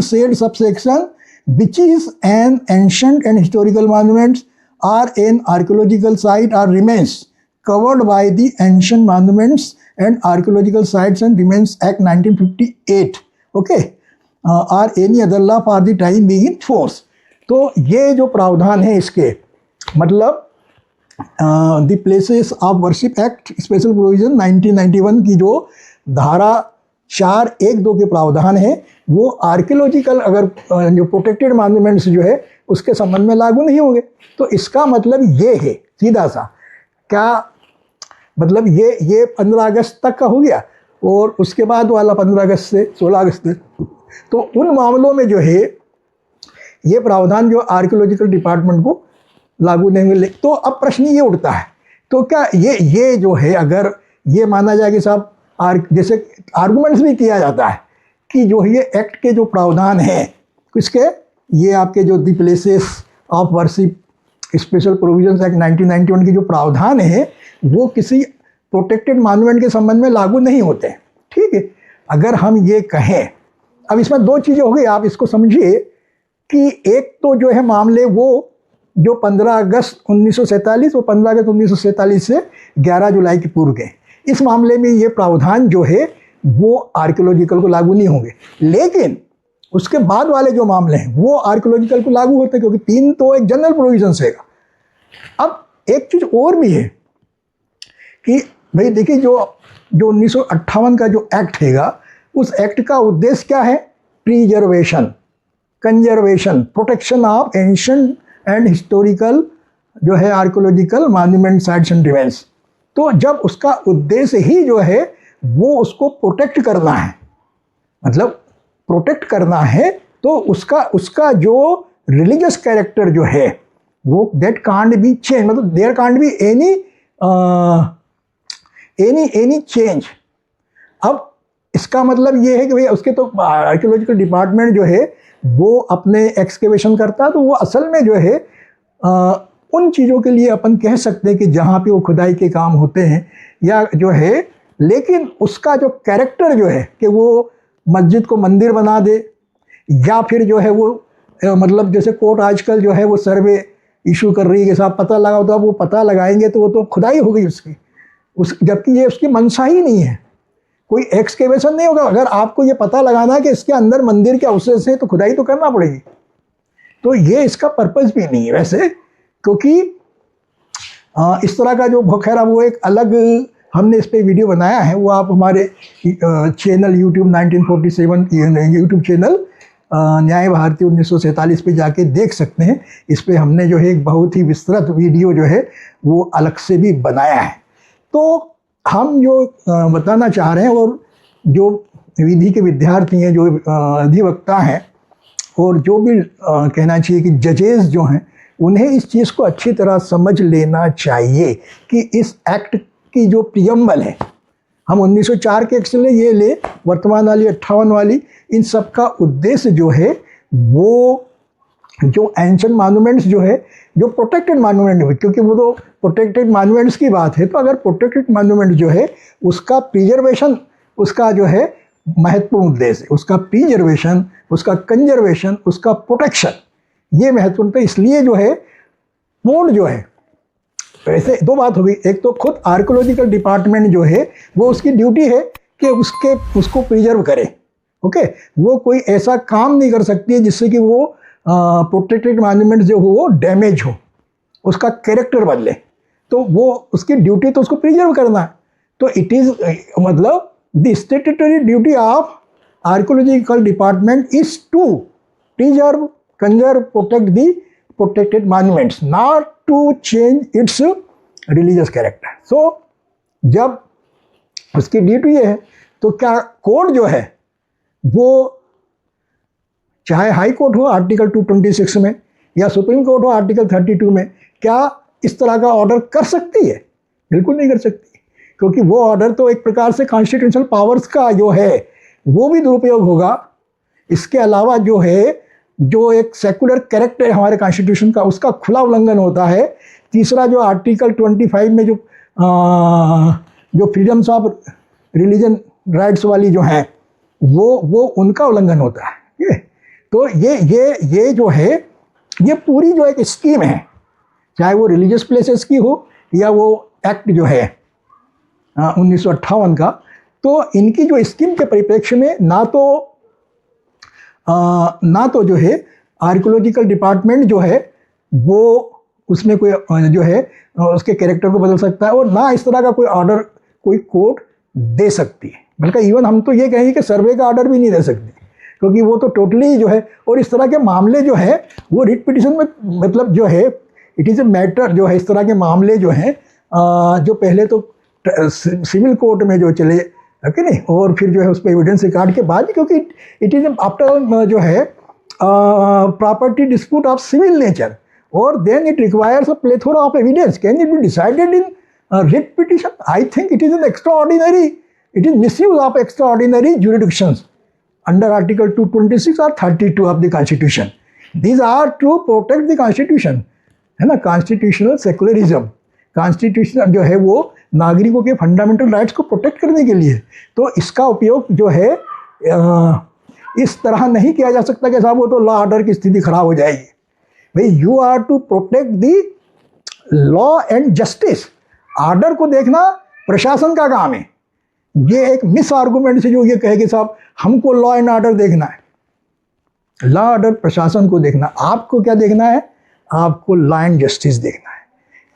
A: said subsection which is an ancient and historical monument or an archaeological site or remains covered by the Ancient Monuments and Archaeological Sites and Remains Act 1958, okay, or any other law for the time being in force। तो ये जो प्रावधान है इसके मतलब the places of worship act special provision 1991 की जो धारा 4(1)(2) के प्रावधान है वो आर्कियोलॉजिकल अगर जो प्रोटेक्टेड मॉन्यूमेंट्स जो है उसके संबंध में लागू नहीं होंगे। तो इसका मतलब ये है सीधा सा, क्या मतलब ये 15 अगस्त तक का हो गया, और उसके बाद वाला 15 अगस्त से 16 अगस्त तक, तो उन मामलों में जो है ये प्रावधान जो आर्कियोलॉजिकल डिपार्टमेंट को लागू नहीं मिले। तो अब प्रश्न ये उठता है, तो क्या ये जो है अगर ये माना जाए कि साहब जैसे आर्गूमेंट्स भी किया जाता है कि जो ये एक्ट के जो प्रावधान हैं किसके, ये आपके जो the places of worship special provisions act 1991 के जो प्रावधान है वो किसी प्रोटेक्टेड मॉन्यूमेंट के संबंध में लागू नहीं होते हैं। ठीक है, अगर हम ये कहें, अब इसमें 2 चीज़ें हो गई, आप इसको समझिए कि एक तो जो है मामले वो जो 15 अगस्त 1947 और 15 अगस्त 1947 से 11 जुलाई के पूर्व के, इस मामले में ये प्रावधान जो है वो आर्कियोलॉजिकल को लागू नहीं होंगे। लेकिन उसके बाद वाले जो मामले हैं वो आर्कियोलॉजिकल को लागू होते हैं, क्योंकि 3 तो एक जनरल प्रोविजन है। अब एक चीज़ और भी है कि भाई देखिए जो 1958 का जो एक्ट हैगा, उस एक्ट का उद्देश्य क्या है? Preservation, conservation, protection of ancient and historical जो है archaeological monument sites and remains. तो जब उसका उद्देश्य ही जो है वो उसको प्रोटेक्ट करना है, मतलब प्रोटेक्ट करना है, तो उसका जो रिलीजियस कैरेक्टर जो है वो दैट कांट बी चेंज, मतलब there can't be any change. अब इसका मतलब ये है कि भाई उसके तो आर्कियोलॉजिकल डिपार्टमेंट जो है वो अपने एक्सकेवेशन करता है, तो वो असल में जो है उन चीज़ों के लिए अपन कह सकते हैं कि जहाँ पे वो खुदाई के काम होते हैं या जो है, लेकिन उसका जो कैरेक्टर जो है कि वो मस्जिद को मंदिर बना दे, या फिर जो है वो मतलब जैसे कोर्ट आजकल जो है वो सर्वे इशू कर रही है कि साहब पता लगाओ, तो अब वो पता लगाएंगे तो वो तो खुदाई हो गई उसकी, जबकि ये उसकी मंशा ही नहीं है, कोई एक्सकेवेशन नहीं होगा। अगर आपको ये पता लगाना है कि इसके अंदर मंदिर के अवशेष है तो खुदाई तो करना पड़ेगी। तो ये इसका पर्पज़ भी नहीं है वैसे, क्योंकि इस तरह का जो खैर वो एक अलग हमने इस पर वीडियो बनाया है, वो आप हमारे चैनल YouTube 1947 यूट्यूब चैनल न्याय भारती 1947 पे जाके देख सकते हैं। इस पे हमने जो है एक बहुत ही विस्तृत वीडियो जो है वो अलग से भी बनाया है। तो हम जो बताना चाह रहे हैं, और जो विधि के विद्यार्थी हैं, जो अधिवक्ता हैं, और जो भी कहना चाहिए कि जजेस जो हैं, उन्हें इस चीज़ को अच्छी तरह समझ लेना चाहिए कि इस एक्ट की जो प्रियम्बल है, हम 1904 के एक्ट से ले, ये ले वर्तमान वाली 58 वाली, इन सब का उद्देश्य जो है वो जो एंशिएंट मॉन्यूमेंट्स जो है, जो प्रोटेक्टेड मॉन्यूमेंट है, क्योंकि वो तो प्रोटेक्टेड मॉन्यूमेंट्स की बात है, तो अगर प्रोटेक्टेड मॉन्यूमेंट जो है उसका प्रिजर्वेशन, उसका जो है महत्वपूर्ण उद्देश्य, उसका प्रिजर्वेशन, उसका कंजर्वेशन, उसका प्रोटेक्शन, ये महत्वपूर्ण। तो इसलिए जो है कोड जो है, ऐसे दो बात होगी, एक तो खुद आर्कोलॉजिकल डिपार्टमेंट जो है वो उसकी ड्यूटी है कि उसको प्रिजर्व करे, ओके। वो कोई ऐसा काम नहीं कर सकती है जिससे कि वो प्रोटेक्टेड मॉन्यूमेंट जो हो वो डैमेज हो, उसका कैरेक्टर बदले, तो वो उसकी ड्यूटी तो उसको प्रिजर्व करना है। तो इट इज़ मतलब the statutory duty of archaeological department is to preserve, conserve, protect the protected monuments, not to change its religious character. So जब उसकी ड्यूटी है तो क्या कोड जो है वो चाहे हाई कोर्ट हो आर्टिकल 226 में या सुप्रीम कोर्ट हो आर्टिकल 32 में, क्या इस तरह का ऑर्डर कर सकती है? बिल्कुल नहीं कर सकती, क्योंकि वो ऑर्डर तो एक प्रकार से कॉन्स्टिट्यूशनल पावर्स का जो है वो भी दुरुपयोग होगा। इसके अलावा जो है जो एक सेकुलर कैरेक्टर है हमारे कॉन्स्टिट्यूशन का, उसका खुला उल्लंघन होता है। तीसरा जो आर्टिकल 25 में जो फ्रीडम्स ऑफ रिलीजन राइट्स वाली जो हैं वो उनका उल्लंघन होता है। तो ये जो है ये पूरी जो एक स्कीम है, चाहे वो रिलीजियस प्लेसेस की हो या वो एक्ट जो है 1958 का, तो इनकी जो स्कीम के परिप्रेक्ष्य में ना तो जो है आर्कोलॉजिकल डिपार्टमेंट जो है वो उसमें कोई जो है उसके कैरेक्टर को बदल सकता है, और ना इस तरह का कोई ऑर्डर कोई कोर्ट दे सकती है। बल्कि इवन हम तो ये कहेंगे कि सर्वे का ऑर्डर भी नहीं दे सकती, क्योंकि वो तो टोटली जो है, और इस तरह के मामले जो है वो रिट पिटिशन में मतलब जो है इट इज़ ए मैटर जो है, इस तरह के मामले जो हैं जो पहले तो सिविल कोर्ट में जो चले है कि नहीं, और फिर जो है उस पर एविडेंस रिकॉर्ड के बाद, क्योंकि इट इज़ आफ्टर जो है property dispute of civil nature, और then it requires a plethora of evidence, can it be decided in writ petition? I think it is an extraordinary, it is misuse of extraordinary jurisdictions under article 226 और 32 of the constitution. These are to protect the constitution, है ना, constitutional secularism. Constitution जो है वो नागरिकों के fundamental rights को protect करने के लिए, तो इसका उपयोग जो है इस तरह नहीं किया जा सकता कि साहब वो तो लॉ ऑर्डर की स्थिति खराब हो जाएगी। भाई you are to protect the law and justice. Order को देखना प्रशासन का काम है। ये एक मिस आर्गूमेंट से जो ये कहे कि साहब हमको लॉ एंड ऑर्डर देखना है, लॉ ऑर्डर प्रशासन को देखना, आपको क्या देखना है? आपको लॉ एंड जस्टिस देखना है।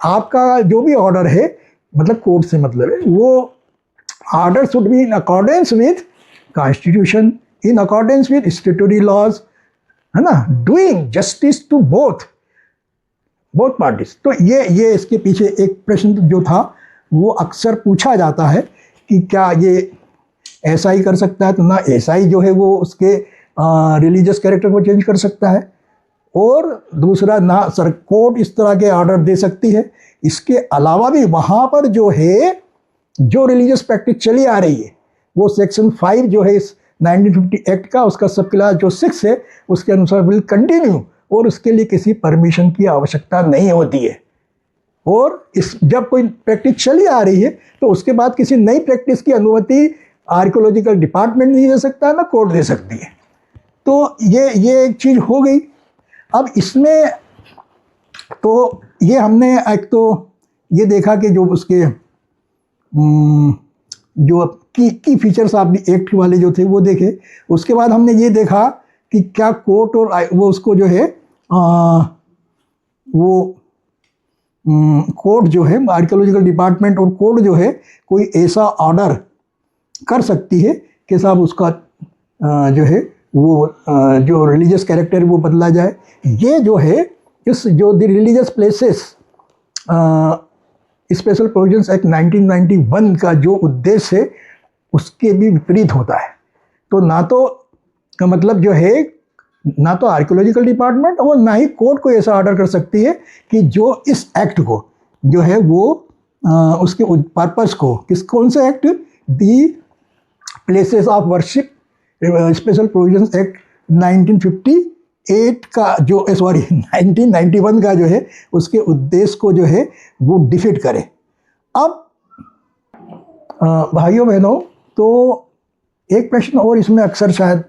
A: आपका जो भी ऑर्डर है, मतलब कोर्ट से मतलब है, वो order should be in accordance with constitution, in accordance with statutory laws, है ना, doing justice to both parties. तो ये इसके पीछे एक प्रश्न जो था वो अक्सर पूछा जाता है कि क्या ये ऐसा ही कर सकता है? तो ना ऐसा ही जो है वो उसके रिलीजियस कैरेक्टर को चेंज कर सकता है, और दूसरा ना कोर्ट इस तरह के ऑर्डर दे सकती है। इसके अलावा भी वहाँ पर जो है जो रिलीजियस प्रैक्टिस चली आ रही है वो सेक्शन 5 जो है इस 1950 एक्ट का, उसका सब क्लास जो 6 है उसके अनुसार विल कंटिन्यू, और उसके लिए किसी परमिशन की आवश्यकता नहीं होती है। और जब कोई प्रैक्टिस चली आ रही है तो उसके बाद किसी नई प्रैक्टिस की अनुमति आर्कोलॉजिकल डिपार्टमेंट नहीं दे सकता है, ना कोर्ट दे सकती है। तो ये एक चीज़ हो गई। अब इसमें तो ये हमने एक तो ये देखा कि जो उसके जो की फीचर्स आप एक्ट वाले जो थे वो देखे। उसके बाद हमने ये देखा कि क्या कोर्ट और वो उसको जो है वो कोर्ट जो है आर्कियोलॉजिकल डिपार्टमेंट और कोर्ट जो है कोई ऐसा ऑर्डर कर सकती है कि साहब उसका जो है वो जो रिलीजियस कैरेक्टर वो बदला जाए। ये जो है इस जो the religious places special provisions act 1991 का जो उद्देश्य है उसके भी विपरीत होता है। तो ना तो मतलब जो है ना तो आर्कियोलॉजिकल डिपार्टमेंट और ना ही कोर्ट को ऐसा ऑर्डर कर सकती है कि जो इस एक्ट को जो है वो उसके पर्पस को कौन सा act, the places of worship special provisions act 1958 का जो 1991 का जो है उसके उद्देश्य को जो है वो डिफीट करे। अब भाइयों बहनों, तो एक प्रश्न और इसमें अक्सर शायद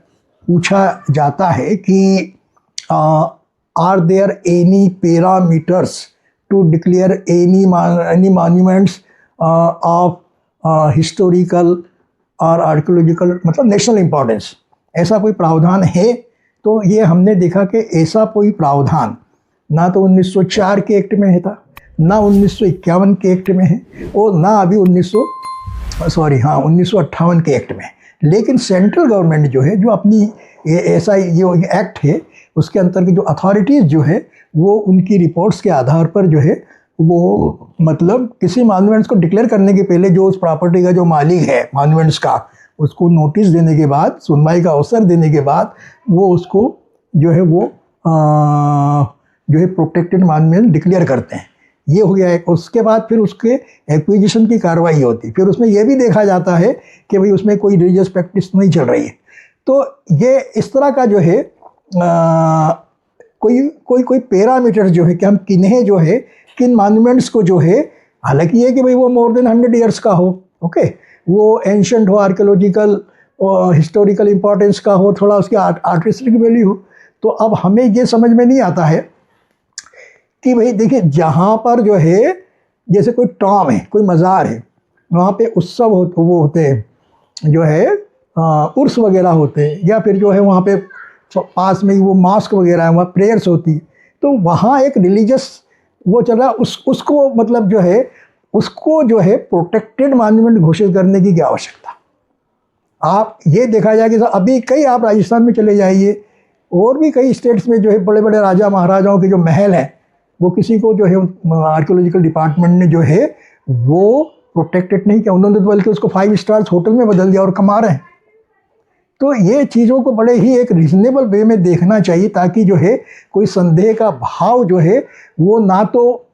A: पूछा जाता है कि are there any parameters to declare any monuments of historical और आर्कियोलॉजिकल मतलब नेशनल इम्पोर्टेंस, ऐसा कोई प्रावधान है? तो ये हमने देखा कि ऐसा कोई प्रावधान ना तो 1904 के एक्ट में है था, ना 1951 के एक्ट में है, और ना अभी 1958 के एक्ट में। लेकिन सेंट्रल गवर्नमेंट जो है, जो अपनी ऐसा जो एक्ट है उसके अंतर्गत जो अथॉरिटीज़ जो है वो उनकी रिपोर्ट्स के आधार पर जो है वो मतलब किसी मॉन्यूमेंट्स को डिक्लेयर करने के पहले जो उस प्रॉपर्टी का जो मालिक है मॉन्यूमेंट्स का, उसको नोटिस देने के बाद, सुनवाई का अवसर देने के बाद वो उसको जो है वो जो है प्रोटेक्टेड मॉन्यूमेंट डिक्लेयर करते हैं। ये हो गया है। उसके बाद फिर उसके एक्विजिशन की कार्रवाई होती है। फिर उसमें यह भी देखा जाता है कि भाई उसमें कोई रिलीजियस प्रैक्टिस नहीं चल रही है। तो ये इस तरह का जो है कोई पैरामीटर्स जो है कि हम किन्हें जो है किन मॉन्यूमेंट्स को जो है, हालांकि ये कि भाई वो मोर देन 100 ईयर्स का हो, ओके, वो एंशंट हो, आर्कियोलॉजिकल और हिस्टोरिकल इम्पोर्टेंस का हो, थोड़ा उसकी आर्टिस्टिक वैल्यू हो। तो अब हमें ये समझ में नहीं आता है कि भाई देखिए जहाँ पर जो है जैसे कोई टॉम है, कोई मज़ार है, वहाँ पे उत्सव वो होते हैं जो है उर्स वगैरह होते हैं, या फिर जो है वहाँ पे पास में ही वो मास्क वगैरह है, वहाँ प्रेयर्स होती है। तो वहाँ एक रिलीजियस वो चल रहा, उसको मतलब जो है उसको जो है प्रोटेक्टेड मॉन्यूमेंट घोषित करने की क्या आवश्यकता। आप ये देखा जाए कि अभी कई आप राजस्थान में चले जाइए और भी कई स्टेट्स में जो है बड़े बड़े राजा महाराजाओं के जो महल हैं वो किसी को जो है आर्कियोलॉजिकल डिपार्टमेंट ने जो है वो प्रोटेक्टेड नहीं किया, उन्होंने तो बल्कि उसको 5 स्टार्स होटल में बदल दिया और कमा रहे हैं। तो ये चीज़ों को बड़े ही एक रीजनेबल वे में देखना चाहिए ताकि जो है कोई संदेह का भाव जो है वो ना तो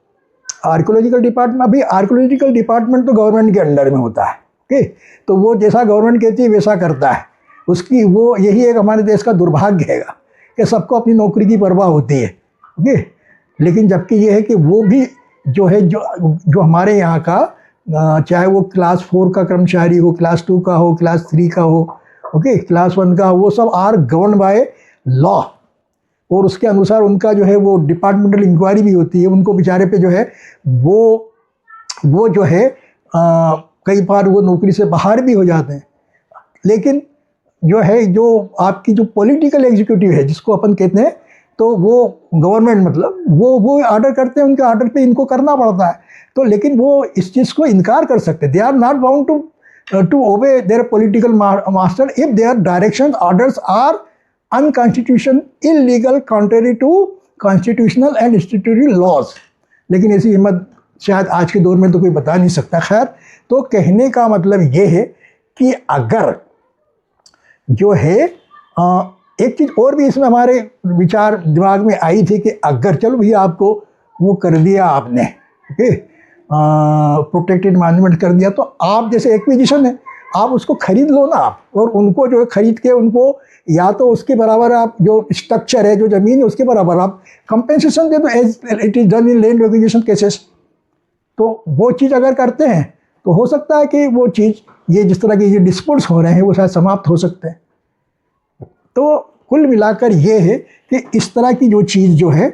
A: आर्कियोलॉजिकल डिपार्टमेंट, अभी आर्कियोलॉजिकल डिपार्टमेंट तो गवर्नमेंट के अंडर में होता है, ओके, तो वो जैसा गवर्नमेंट कहती है वैसा करता है। उसकी वो यही एक हमारे देश का दुर्भाग्य है कि सबको अपनी नौकरी की परवाह होती है, ओके, लेकिन जबकि ये है कि वो भी जो है जो हमारे यहाँ का चाहे वो क्लास 4 का कर्मचारी हो, क्लास 2 का हो, क्लास 3 का हो, ओके, क्लास 1 का, वो सब आर गवर्न बाय लॉ, और उसके अनुसार उनका जो है वो डिपार्टमेंटल इंक्वायरी भी होती है। उनको बेचारे पे जो है वो जो है कई बार वो नौकरी से बाहर भी हो जाते हैं। लेकिन जो है जो आपकी जो पॉलिटिकल एग्जीक्यूटिव है जिसको अपन कहते हैं, तो वो गवर्नमेंट मतलब वो ऑर्डर करते हैं, उनके ऑर्डर पे इनको करना पड़ता है। तो लेकिन वो इस चीज़ को इनकार कर सकते, they are not bound to obey their political master if their direction orders are unconstitution illegal contrary to constitutional and statutory laws. लेकिन ऐसी हिम्मत शायद आज के दौर में तो कोई बता नहीं सकता। खैर, तो कहने का मतलब ये है कि अगर जो है एक चीज़ और भी इसमें हमारे विचार दिमाग में आई थी कि अगर चलो भैया आपको वो कर दिया आपने, ओके, प्रोटेक्टेड मॉन्यूमेंट कर दिया, तो आप जैसे एक्विजिशन है आप उसको खरीद लो ना आप, और उनको जो है खरीद के उनको या तो उसके बराबर आप जो स्ट्रक्चर है, जो ज़मीन है उसके बराबर आप कंपेंसेशन दे दो, as it is done in land acquisition cases. तो वो चीज़ अगर करते हैं तो हो सकता है कि वो चीज़ ये जिस तरह के ये डिस्प्यूट्स हो रहे हैं वो शायद समाप्त हो सकते हैं। तो कुल मिलाकर ये है कि इस तरह की जो चीज़ जो है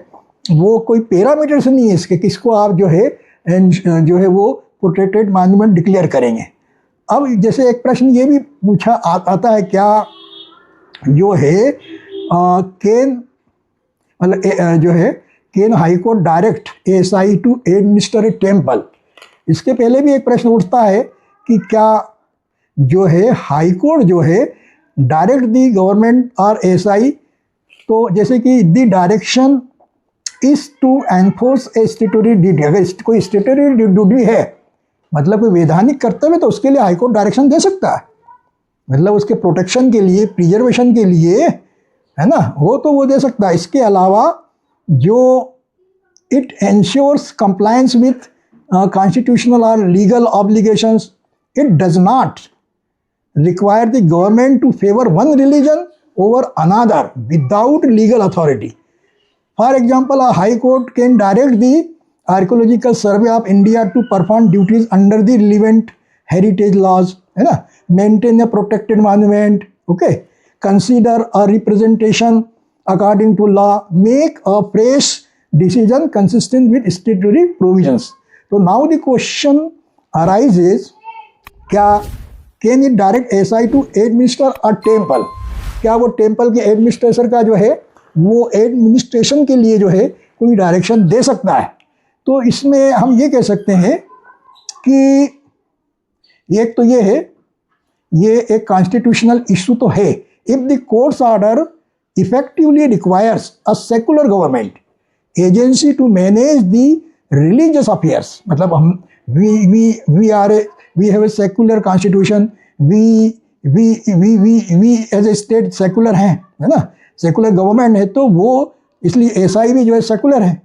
A: वो कोई पैरामीटर से नहीं है इसके किसको आप जो है वो प्रोटेक्टेड मॉन्यूमेंट डिक्लेयर करेंगे। अब जैसे एक प्रश्न ये भी पूछा आता है, क्या जो है कैन मतलब जो है can high court direct ASI to administer a temple. इसके पहले भी एक प्रश्न उठता है कि क्या जो है हाई कोर्ट जो है डायरेक्ट दी गवर्नमेंट और एएसआई, तो जैसे कि the direction is to enforce a statutory duty, अगर कोई स्टैट्यूटरी ड्यूटी है मतलब कोई वैधानिक कर्तव्य तो उसके लिए हाई कोर्ट डायरेक्शन दे सकता है, मतलब उसके प्रोटेक्शन के लिए, प्रिजर्वेशन के लिए, है ना, वो तो वो दे सकता है। इसके अलावा जो it ensures compliance with constitutional और legal obligations, it does not require the government to favor one religion over another without legal authority. For example, a high court can direct the Archaeological Survey of India to perform duties under the relevant heritage laws, है ना, maintain a protected monument, okay, consider a representation according to law, make a fresh decision consistent with statutory provisions. So now the question arises, क्या can it direct SI to administer a temple? क्या वो temple के administration का जो है वो administration के लिए जो है कोई डायरेक्शन दे सकता है? तो इसमें हम ये कह सकते हैं कि एक तो ये है, ये एक कॉन्स्टिट्यूशनल इशू तो है. If the courts order effectively requires a secular government agency to manage the religious affairs, मतलब हम we have a secular constitution, we as a state secular हैं, है ना, सेकुलर गवर्नमेंट है, तो वो इसलिए SI भी जो है सेकुलर है,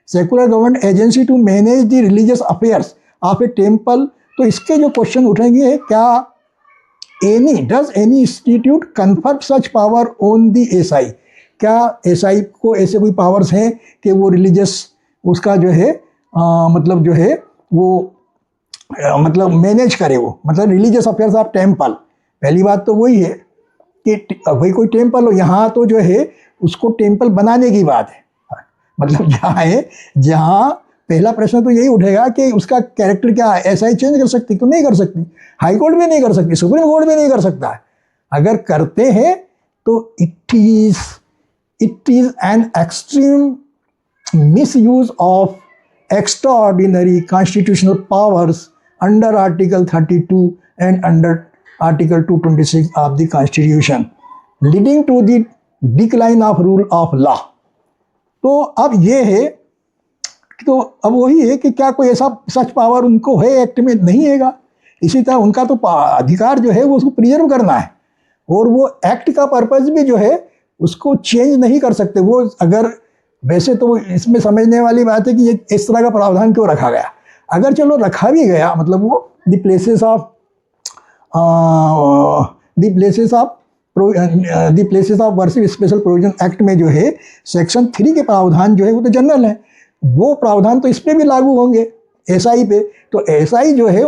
A: secular government agency to manage the religious affairs of a temple. तो इसके जो क्वेश्चन उठेंगे है, क्या does any institute confer such power on the SI? क्या SI को ऐसे कोई पावर्स हैं कि वो रिलीजियस उसका जो है मतलब जो है वो मतलब मैनेज करे, वो मतलब रिलीजियस अफेयर्स ऑफ टेम्पल? पहली बात तो वही है कि भाई कोई टेम्पल हो, यहाँ तो जो है उसको टेम्पल बनाने की बात है, मतलब जहाँ है, जहाँ पहला प्रश्न तो यही उठेगा कि उसका कैरेक्टर क्या है. SI चेंज कर सकती? तो नहीं कर सकती. हाई कोर्ट भी नहीं कर सकती, सुप्रीम कोर्ट भी नहीं कर सकता है. अगर करते हैं तो it is an extreme misuse of extraordinary constitutional powers under Article 32 and under Article 226 of the Constitution, leading to the decline of rule of law. तो अब ये है, तो अब वही है कि क्या कोई ऐसा सच पावर उनको है, एक्ट में नहीं हैगा. इसी तरह उनका तो अधिकार जो है वो उसको प्रिजर्व करना है, और वो एक्ट का पर्पस भी जो है उसको चेंज नहीं कर सकते. वो अगर वैसे तो इसमें समझने वाली बात है कि ये इस तरह का प्रावधान क्यों रखा गया. अगर चलो रखा भी गया, मतलब वो the places of worship special provision act में जो है सेक्शन 3 के प्रावधान जो है वो तो जनरल है, वो प्रावधान तो इस पर भी लागू होंगे SI पे. तो SI जो है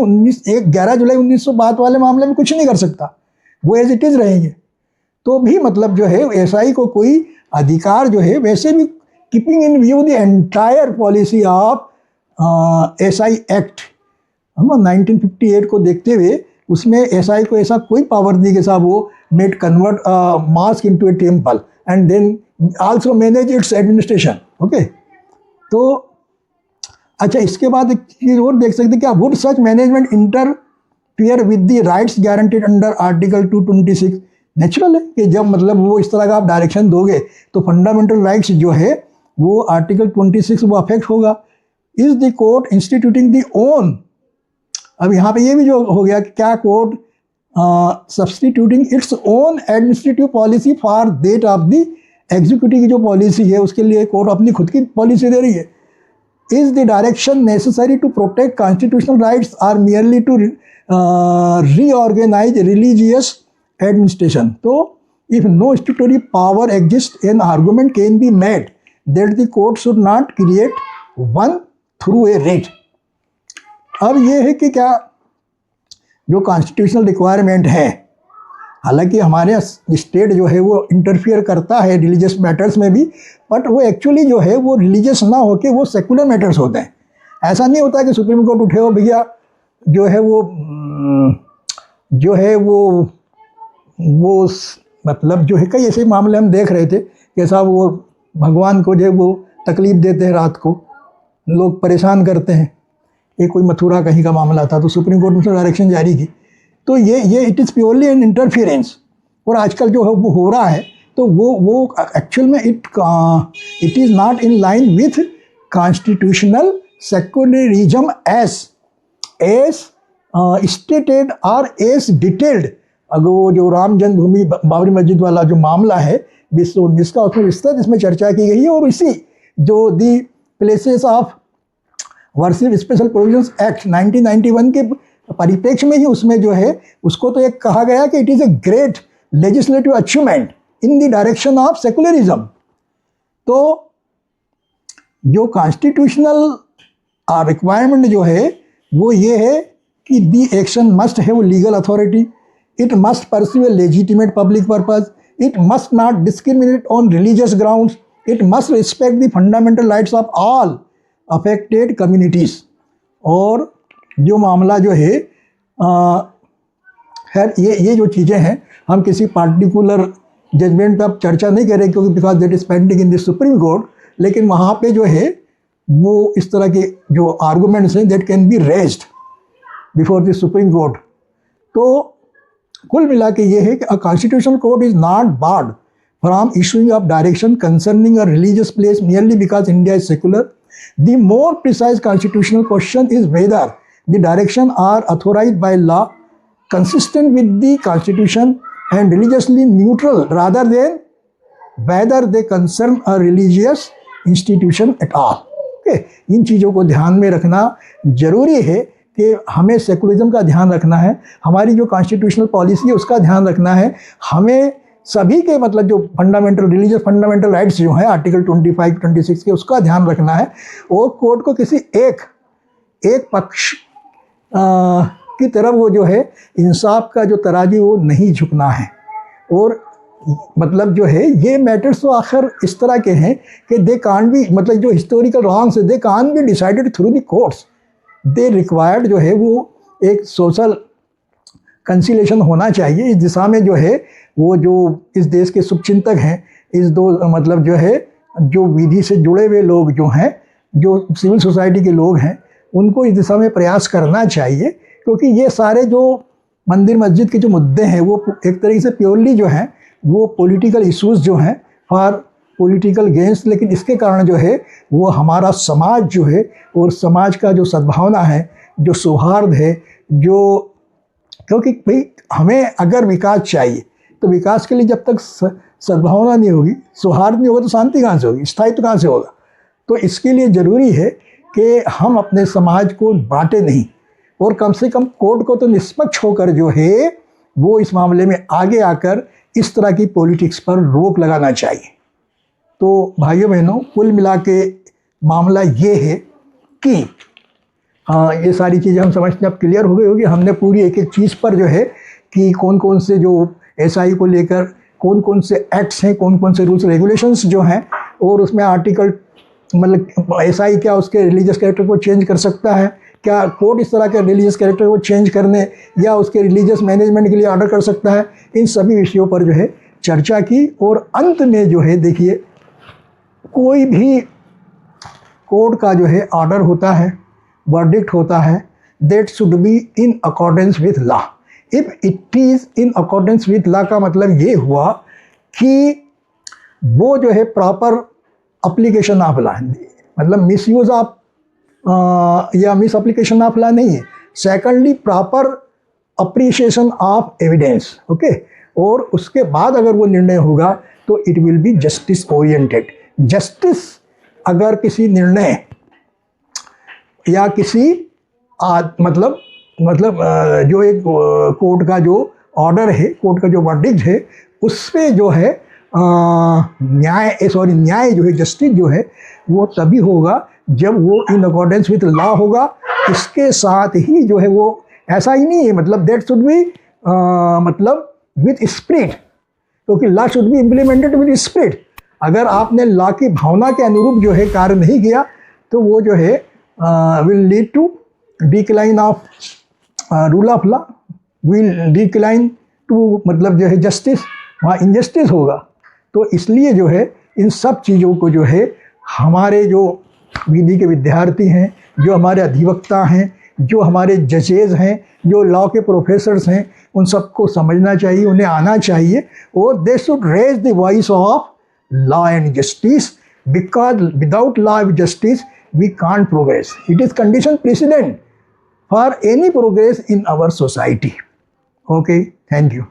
A: 11 जुलाई 1962 वाले मामले में कुछ नहीं कर सकता, वो एज इट इज रहेंगे. तो भी मतलब जो है SI को कोई अधिकार जो है, वैसे भी keeping in view the entire policy of SI act, हम 1958 को देखते हुए उसमें SI को ऐसा कोई पावर दी कि साहब वो made convert mosque into a temple and then also manage its administration. Okay, तो अच्छा, इसके बाद एक चीज़ और देख सकते हैं, क्या would such management interfere with the rights guaranteed under article 226? Natural है कि जब मतलब वो इस तरह का आप डायरेक्शन दोगे तो फंडामेंटल राइट्स जो है वो आर्टिकल 26 वो अफेक्ट होगा. Is the court instituting the own? अब यहाँ पे ये भी जो हो गया कि क्या court substituting its own administrative policy for that of the executive की जो पॉलिसी है उसके लिए कोर्ट अपनी खुद की पॉलिसी दे रही है. Is the direction necessary to protect constitutional rights or merely to reorganise religious administration? तो if no statutory power exist, an argument can be made that the court should not create one through a writ. अब ये है कि क्या जो constitutional requirement है, हालांकि हमारे स्टेट जो है वो इंटरफियर करता है रिलीजियस मैटर्स में भी, बट वो एक्चुअली जो है वो रिलीजियस ना होके वो सेकुलर मैटर्स होते हैं. ऐसा नहीं होता कि सुप्रीम कोर्ट उठे हो भैया जो है वो मतलब जो है कई ऐसे मामले हम देख रहे थे कि साहब वो भगवान को जो वो तकलीफ़ देते हैं, रात को लोग परेशान करते हैं. ये कोई मथुरा कहीं का मामला था, तो सुप्रीम कोर्ट ने डायरेक्शन जारी की. तो ये it is purely an interference. और आजकल जो है वो हो रहा है, तो वो एक्चुअल में it is not in line with constitutional secularism as stated और एज डिटेल्ड. अगर वो जो राम जन्मभूमि बाबरी मस्जिद वाला जो मामला है 2019 का, उसमें विस्तृत इसमें चर्चा की गई है. और इसी जो the places of worship special provisions act 1991 के परिप्रेक्ष्य में ही उसमें जो है उसको तो एक कहा गया कि it is a great legislative achievement in the direction of secularism. तो जो कॉन्स्टिट्यूशनल रिक्वायरमेंट जो है वो ये है कि दी action must have legal authority. it must pursue a legitimate public purpose, it must not discriminate on religious grounds, it must respect the fundamental rights of all affected communities. और जो मामला जो है खैर ये जो चीज़ें हैं हम किसी पार्टिकुलर जजमेंट पे अब चर्चा नहीं करें क्योंकि because that is pending in the supreme court, लेकिन वहाँ पे जो है वो इस तरह के जो आर्गूमेंट्स हैं that can be raised before the supreme court. तो कुल मिला के ये है कि a constitutional court is not board from issuing of direction concerning a religious place merely because India is secular. The more precise constitutional question is whether the direction are authorized by law, consistent with the constitution and religiously neutral rather than whether they concern a religious institution at all. Okay? इन चीज़ों को ध्यान में रखना जरूरी है कि हमें secularism का ध्यान रखना है, हमारी जो कॉन्स्टिट्यूशनल पॉलिसी है उसका ध्यान रखना है, हमें सभी के मतलब जो फंडामेंटल रिलीजियस फंडामेंटल राइट्स जो हैं आर्टिकल 25, 26 के उसका ध्यान रखना है और कोर्ट को किसी एक पक्ष की तरफ वो जो है इंसाफ का जो तराजू वो नहीं झुकना है। और मतलब जो है ये मैटर्स तो आखिर इस तरह के हैं कि दे कांट बी मतलब जो हिस्टोरिकल रॉन्ग्स है they can't be decided through the courts, they required जो है वो एक सोशल कंसिलेशन होना चाहिए। इस दिशा में जो है वो जो इस देश के शुभचिंतक हैं, इस दो मतलब जो है जो विधि से जुड़े हुए लोग जो हैं, जो सिविल सोसाइटी के लोग हैं, उनको इस दिशा में प्रयास करना चाहिए क्योंकि ये सारे जो मंदिर मस्जिद के जो मुद्दे हैं वो एक तरीके से प्योरली जो हैं वो पॉलिटिकल इश्यूज जो हैं फॉर पॉलिटिकल गेन्स, लेकिन इसके कारण जो है वो हमारा समाज जो है और समाज का जो सद्भावना है, जो सौहार्द है, जो क्योंकि भाई हमें अगर विकास चाहिए तो विकास के लिए जब तक सद्भावना नहीं होगी, सौहार्द नहीं होगा तो शांति कहाँ से होगी, स्थायित्व कहाँ से होगा। तो इसके लिए ज़रूरी है कि हम अपने समाज को बांटे नहीं और कम से कम कोर्ट को तो निष्पक्ष होकर जो है वो इस मामले में आगे आकर इस तरह की पॉलिटिक्स पर रोक लगाना चाहिए। तो भाइयों बहनों कुल मिला के मामला ये है कि हाँ ये सारी चीज़ें हम समझते हैं अब क्लियर हो गई होगी। हमने पूरी एक एक चीज़ पर जो है कि कौन कौन से जो एसआई को लेकर कौन कौन से एक्ट्स हैं, कौन कौन से रूल्स रेगुलेशंस जो हैं और उसमें आर्टिकल मतलब एसआई क्या उसके रिलीजियस कैरेक्टर को चेंज कर सकता है, क्या कोर्ट इस तरह के रिलीजियस कैरेक्टर को चेंज करने या उसके रिलीजियस मैनेजमेंट के लिए ऑर्डर कर सकता है, इन सभी विषयों पर जो है चर्चा की। और अंत में जो है देखिए कोई भी कोर्ट का जो है ऑर्डर होता है, वर्डिक्ट होता है, that should be in accordance with law. If it is in accordance with law का मतलब ये हुआ कि वो जो है प्रॉपर अप्लीकेशन ऑफ लॉ, मतलब मिसयूज ऑफ या मिस अप्लीकेशन ऑफ लॉ नहीं है। Secondly proper appreciation of evidence, okay. और उसके बाद अगर वो निर्णय होगा तो it will be justice oriented. Justice अगर किसी निर्णय या किसी मतलब जो एक कोर्ट का जो ऑर्डर है, कोर्ट का जो वर्डिक्ट है, उस पे जो है न्याय जो है, जस्टिस जो है वो तभी होगा जब वो इन अकॉर्डेंस विथ लॉ होगा। इसके साथ ही जो है वो ऐसा ही नहीं है मतलब दैट शुड बी मतलब विथ स्पिरिट, क्योंकि law should be implemented with spirit. अगर आपने लॉ की भावना के अनुरूप जो है कार्य नहीं किया तो वो जो है will lead to decline of rule of law, will decline to मतलब जो है जस्टिस, वहाँ इनजस्टिस होगा। तो इसलिए जो है इन सब चीज़ों को जो है हमारे जो विधि के विद्यार्थी हैं, जो हमारे अधिवक्ता हैं, जो हमारे जजेज हैं, जो लॉ के प्रोफेसर्स हैं, उन सबको समझना चाहिए, उन्हें आना चाहिए। और they should raise the voice of law and justice, because without law and justice we can't progress. It is condition precedent for any progress in our society. Okay, thank you.